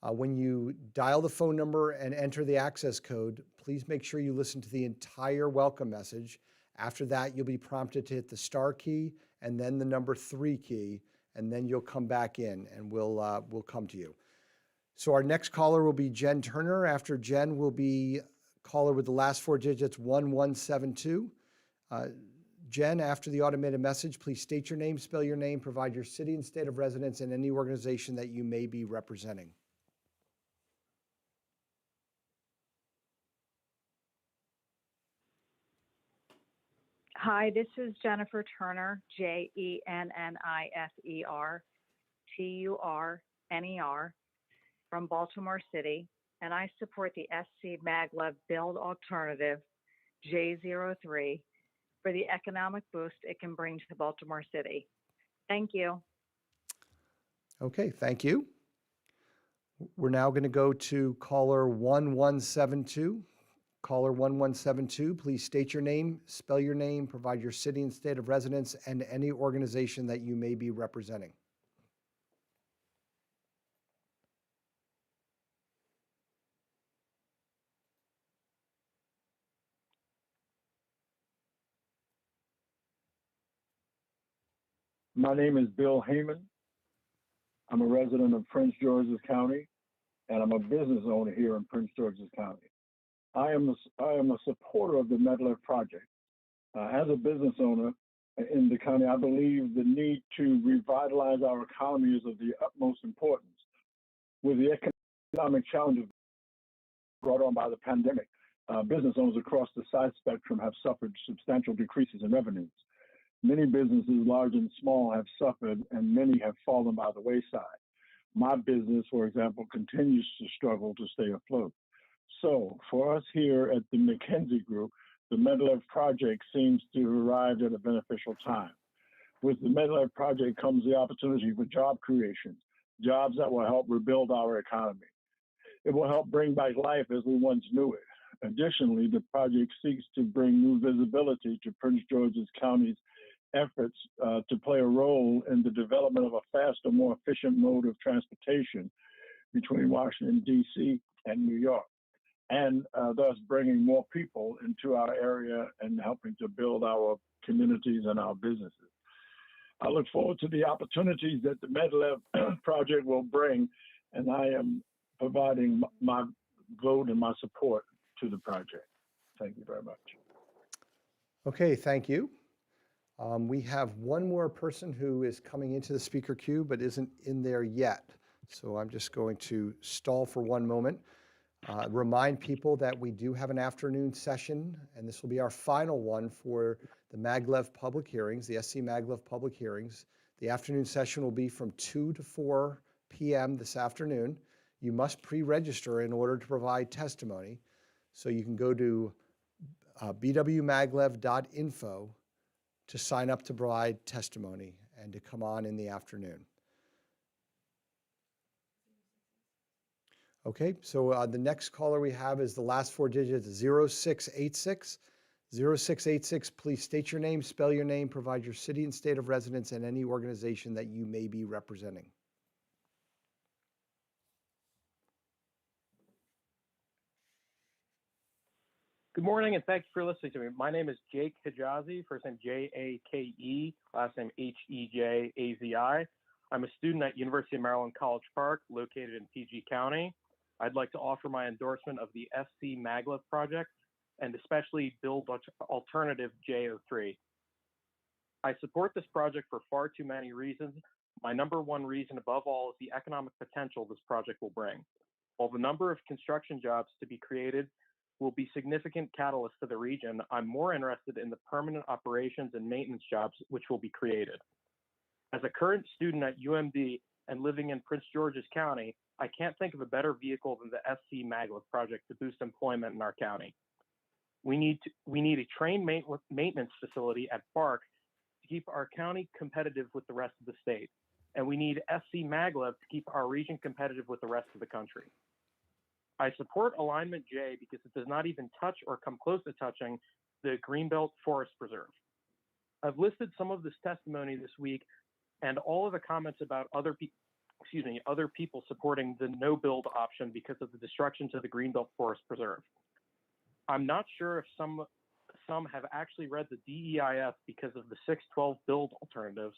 When you dial the phone number and enter the access code, please make sure you listen to the entire welcome message. After that, you'll be prompted to hit the star key and then the number 3 key, and then you'll come back in and we'll come to you. So our next caller will be Jen Turner. After Jen will be caller with the last four digits 1172. Jen, after the automated message, please state your name, spell your name, provide your city and state of residence, and any organization that you may be representing. Hi, this is Jennifer Turner, JENNIFER from Baltimore City, and I support the SCMaglev Build Alternative J03 for the economic boost it can bring to Baltimore City. Thank you. Okay, thank you. We're now going to go to caller 1172. Caller 1172, please state your name, spell your name, provide your city and state of residence, and any organization that you may be representing. My name is Bill Heyman. I'm a resident of Prince George's County, and I'm a business owner here in Prince George's County. I am a supporter of the Maglev project. As a business owner in the county, I believe the need to revitalize our economy is of the utmost importance. With the economic challenges brought on by the pandemic, business owners across the size spectrum have suffered substantial decreases in revenues. Many businesses, large and small, have suffered, and many have fallen by the wayside. My business, for example, continues to struggle to stay afloat. So for us here at the McKinsey Group, the Maglev project seems to have arrived at a beneficial time. With the Maglev project comes the opportunity for job creation, jobs that will help rebuild our economy. It will help bring back life as we once knew it. Additionally, the project seeks to bring new visibility to Prince George's County's efforts to play a role in the development of a faster, more efficient mode of transportation between Washington, D.C. and New York, and thus bringing more people into our area and helping to build our communities and our businesses. I look forward to the opportunities that the Maglev project will bring, and I am providing my vote and my support to the project. Thank you very much. Okay, thank you. We have one more person who is coming into the speaker queue but isn't in there yet. So I'm just going to stall for one moment. Remind people that we do have an afternoon session, and this will be our final one for the Maglev public hearings, the SCMaglev public hearings. The afternoon session will be from 2 to 4 p.m. this afternoon. You must pre-register in order to provide testimony. So you can go to bwmaglev.info to sign up to provide testimony and to come on in the afternoon. Okay, so the next caller we have is the last four digits, 0686. 0686, please state your name, spell your name, provide your city and state of residence, and any organization that you may be representing. Good morning, and thanks for listening to me. My name is Jake Hijazi, first name Jake, last name Hejazi. I'm a student at University of Maryland College Park, located in PG County. I'd like to offer my endorsement of the SCMaglev project, and especially Build Alternative J03. I support this project for far too many reasons. My number one reason above all is the economic potential this project will bring. While the number of construction jobs to be created will be significant catalysts to the region, I'm more interested in the permanent operations and maintenance jobs which will be created. As a current student at UMD and living in Prince George's County, I can't think of a better vehicle than the SCMaglev project to boost employment in our county. We need a train maintenance facility at Park to keep our county competitive with the rest of the state. And we need SCMaglev to keep our region competitive with the rest of the country. I support Alignment J because it does not even touch or come close to touching the Greenbelt Forest Preserve. I've listed some of this testimony this week and all of the comments about other people supporting the no-build option because of the destruction to the Greenbelt Forest Preserve. I'm not sure if some have actually read the DEIF because of the 612 build alternatives,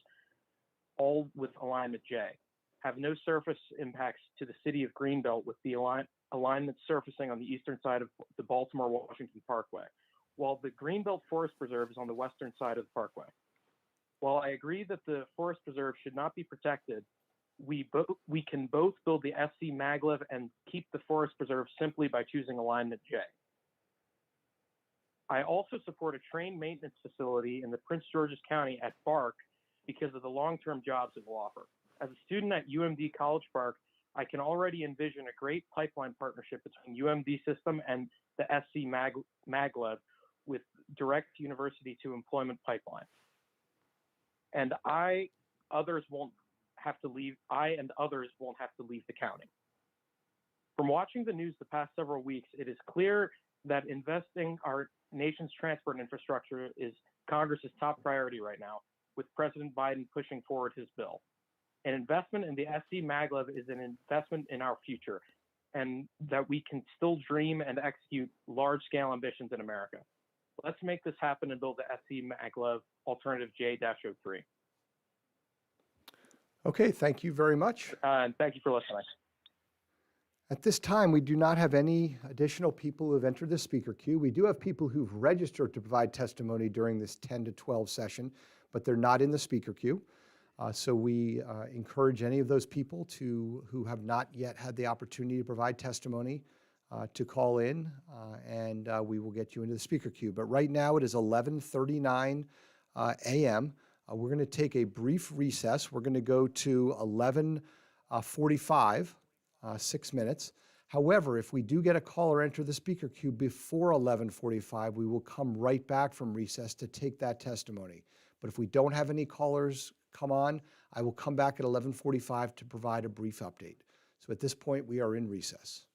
all with Alignment J. Have no surface impacts to the city of Greenbelt with the alignment surfacing on the eastern side of the Baltimore-Washington Parkway. while the Greenbelt Forest Preserve is on the western side of the parkway. While I agree that the Forest Preserve should not be protected, we can both build the SCMaglev and keep the Forest Preserve simply by choosing alignment J. I also support a train maintenance facility in the Prince George's County at BARC because of the long-term jobs it will offer. As a student at UMD College Park, I can already envision a great pipeline partnership between UMD system and the SCMaglev with direct university to employment pipeline. And I and others won't have to leave the county. From watching the news the past several weeks, it is clear that investing our nation's transport infrastructure is Congress's top priority right now, with President Biden pushing forward his bill. An investment in the SCMaglev is an investment in our future, and that we can still dream and execute large-scale ambitions in America. Let's make this happen and build the SCMaglev Alternative J-03. Okay, thank you very much. And thank you for listening. At this time, we do not have any additional people who have entered the speaker queue. We do have people who've registered to provide testimony during this 10 to 12 session, but they're not in the speaker queue. So we encourage any of those people who have not yet had the opportunity to provide testimony to call in, and we will get you into the speaker queue. But right now it is 11:39 a.m. We're going to take a brief recess. We're going to go to 11:45, 6 minutes. However, if we do get a caller enter the speaker queue before 11:45, we will come right back from recess to take that testimony. But if we don't have any callers come on, I will come back at 11:45 to provide a brief update. So at this point, we are in recess.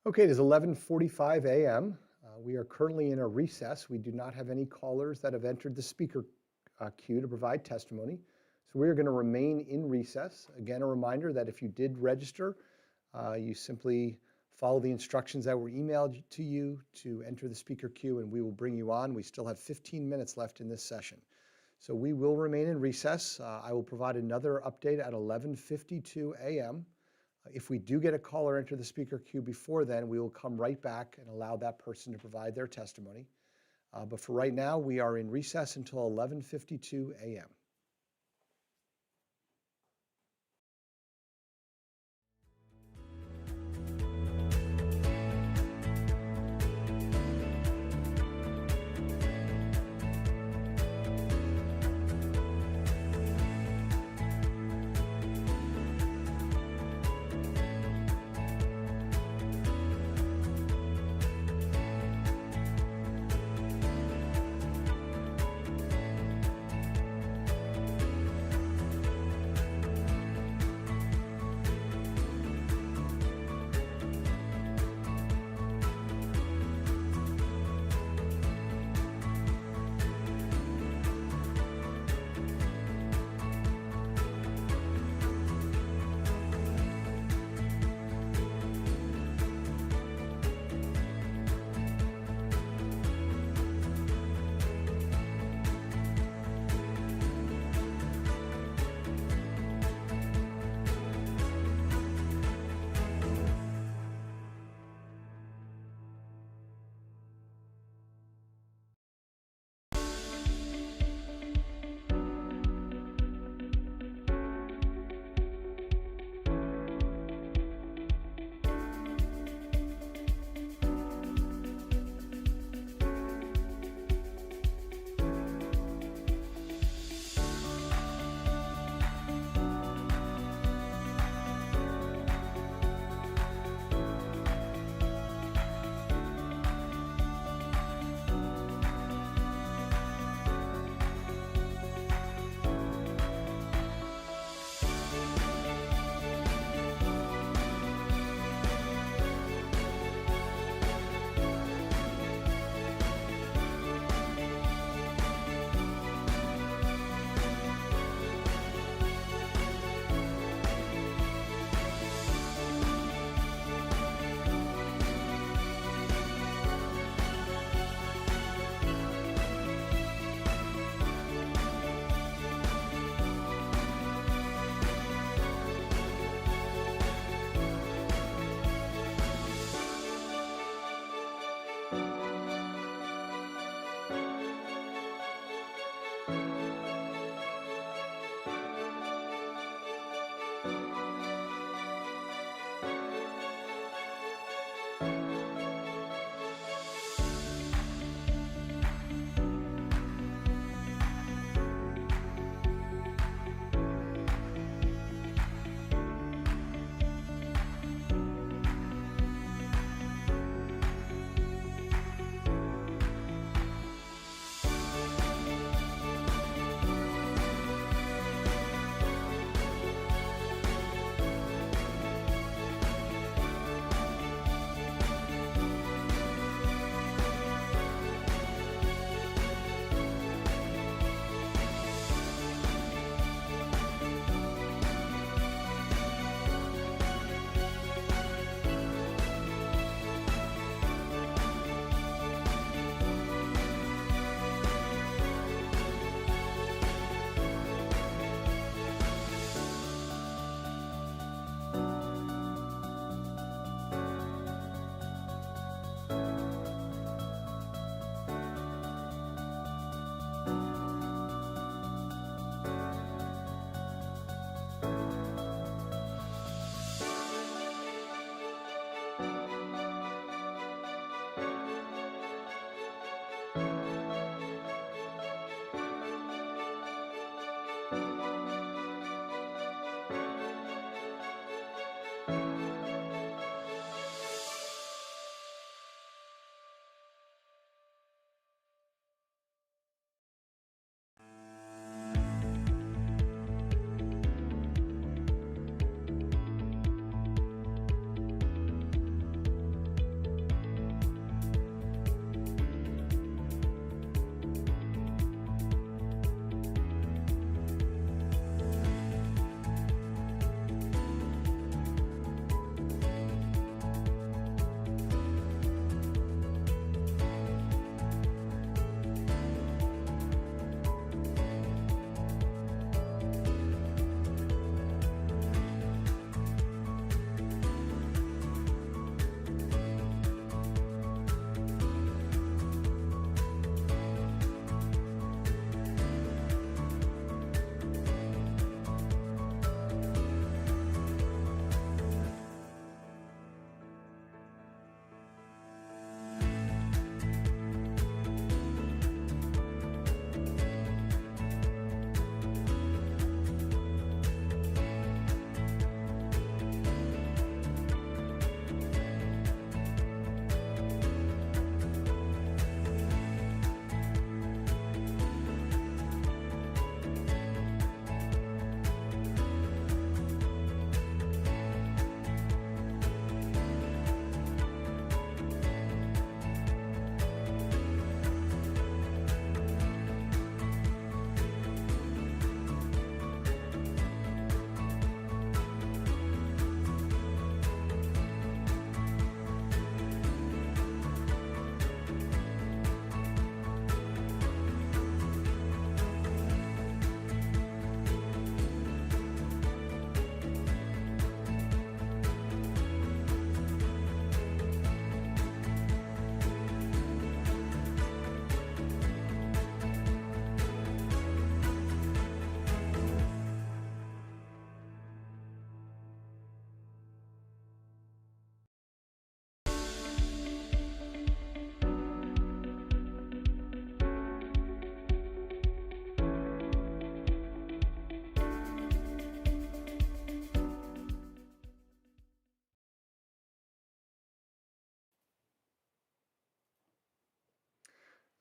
Okay, it is 11:45 a.m. We are currently in a recess. We do not have any callers that have entered the speaker queue to provide testimony. So we are going to remain in recess. Again, a reminder that if you did register, you simply follow the instructions that were emailed to you to enter the speaker queue, and we will bring you on. We still have 15 minutes left in this session. So we will remain in recess. I will provide another update at 11:52 a.m. If we do get a caller enter the speaker queue before then, we will come right back and allow that person to provide their testimony. But for right now, we are in recess until 11:52 a.m.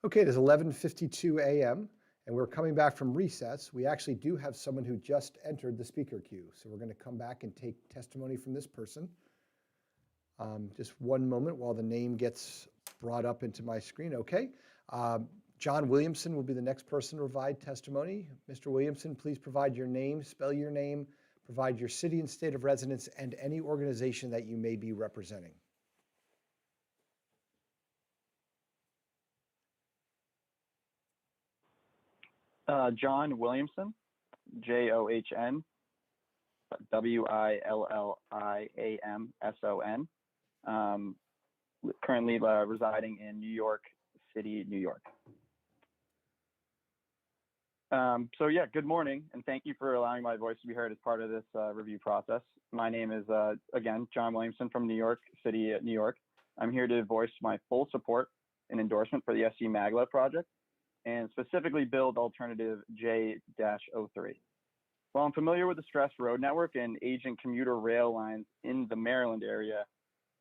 Okay, it is 11:52 a.m. and we're coming back from recess. We actually do have someone who just entered the speaker queue, so we're going to come back and take testimony from this person. Just one moment while the name gets brought up into my screen. Okay. John Williamson will be the next person to provide testimony. Mr. Williamson, please provide your name, spell your name, provide your city and state of residence, and any organization that you may be representing. John Williamson, John Williamson, currently residing in New York City, New York. So yeah, good morning, and thank you for allowing my voice to be heard as part of this review process. My name is, again, John Williamson from New York City, New York. I'm here to voice my full support and endorsement for the SCMaglev project, and specifically build alternative J-03. While I'm familiar with the stressed road network and aging commuter rail lines in the Maryland area,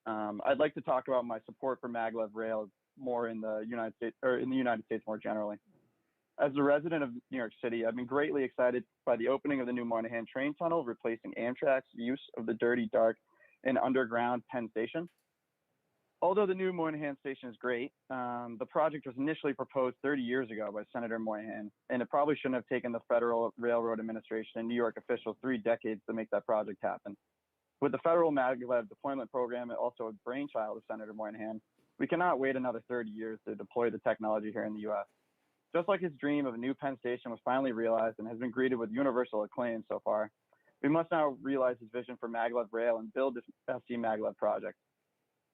I'd like to talk about my support for maglev rail more in the United States more generally. As a resident of New York City, I've been greatly excited by the opening of the new Moynihan train tunnel, replacing Amtrak's use of the dirty, dark, and underground Penn Station. Although the new Moynihan station is great, the project was initially proposed 30 years ago by Senator Moynihan, and it probably shouldn't have taken the Federal Railroad Administration and New York officials 3 decades to make that project happen. With the federal maglev deployment program, also a brainchild of Senator Moynihan, we cannot wait another 30 years to deploy the technology here in the U.S. Just like his dream of a new Penn Station was finally realized and has been greeted with universal acclaim so far, we must now realize his vision for maglev rail and build this SCMaglev project.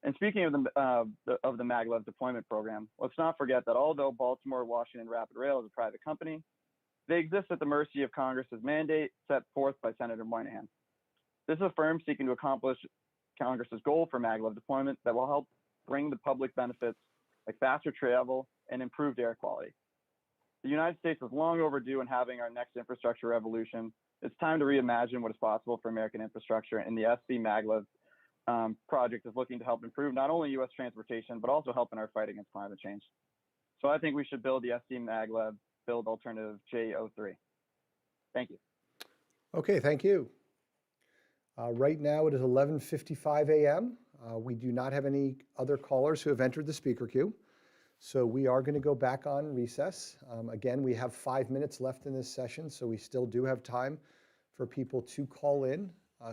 And speaking of the maglev deployment program, let's not forget that although Baltimore Washington Rapid Rail is a private company, they exist at the mercy of Congress's mandate set forth by Senator Moynihan. This is a firm seeking to accomplish Congress's goal for maglev deployment that will help bring the public benefits like faster travel and improved air quality. The United States is long overdue in having our next infrastructure revolution. It's time to reimagine what is possible for American infrastructure, and the SCMaglev project is looking to help improve not only U.S. transportation, but also help in our fight against climate change. So I think we should build the SCMaglev, build alternative J03. Thank you. Okay, thank you. Right now it is 11:55 a.m. We do not have any other callers who have entered the speaker queue. So we are going to go back on recess. Again, we have 5 minutes left in this session, so we still do have time for people to call in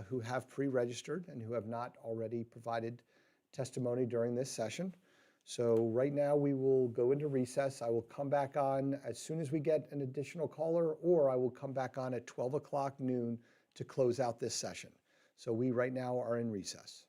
who have pre-registered and who have not already provided testimony during this session. So right now we will go into recess. I will come back on as soon as we get an additional caller, or I will come back on at 12 o'clock noon to close out this session. So we right now are in recess.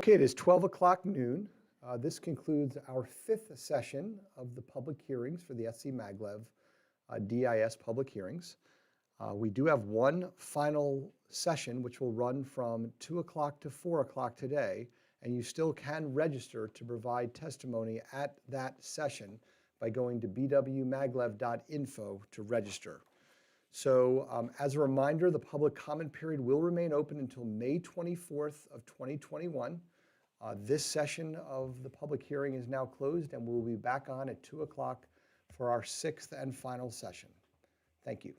Okay, it is 12 o'clock noon. This concludes our 5th session of the public hearings for the SCMaglev DIS public hearings. We do have one final session which will run from 2 o'clock to 4 o'clock today, and you still can register to provide testimony at that session by going to bwmaglev.info to register. So as a reminder, the public comment period will remain open until May 24th of 2021. This session of the public hearing is now closed, and we'll be back on at 2 o'clock for our 6th and final session. Thank you.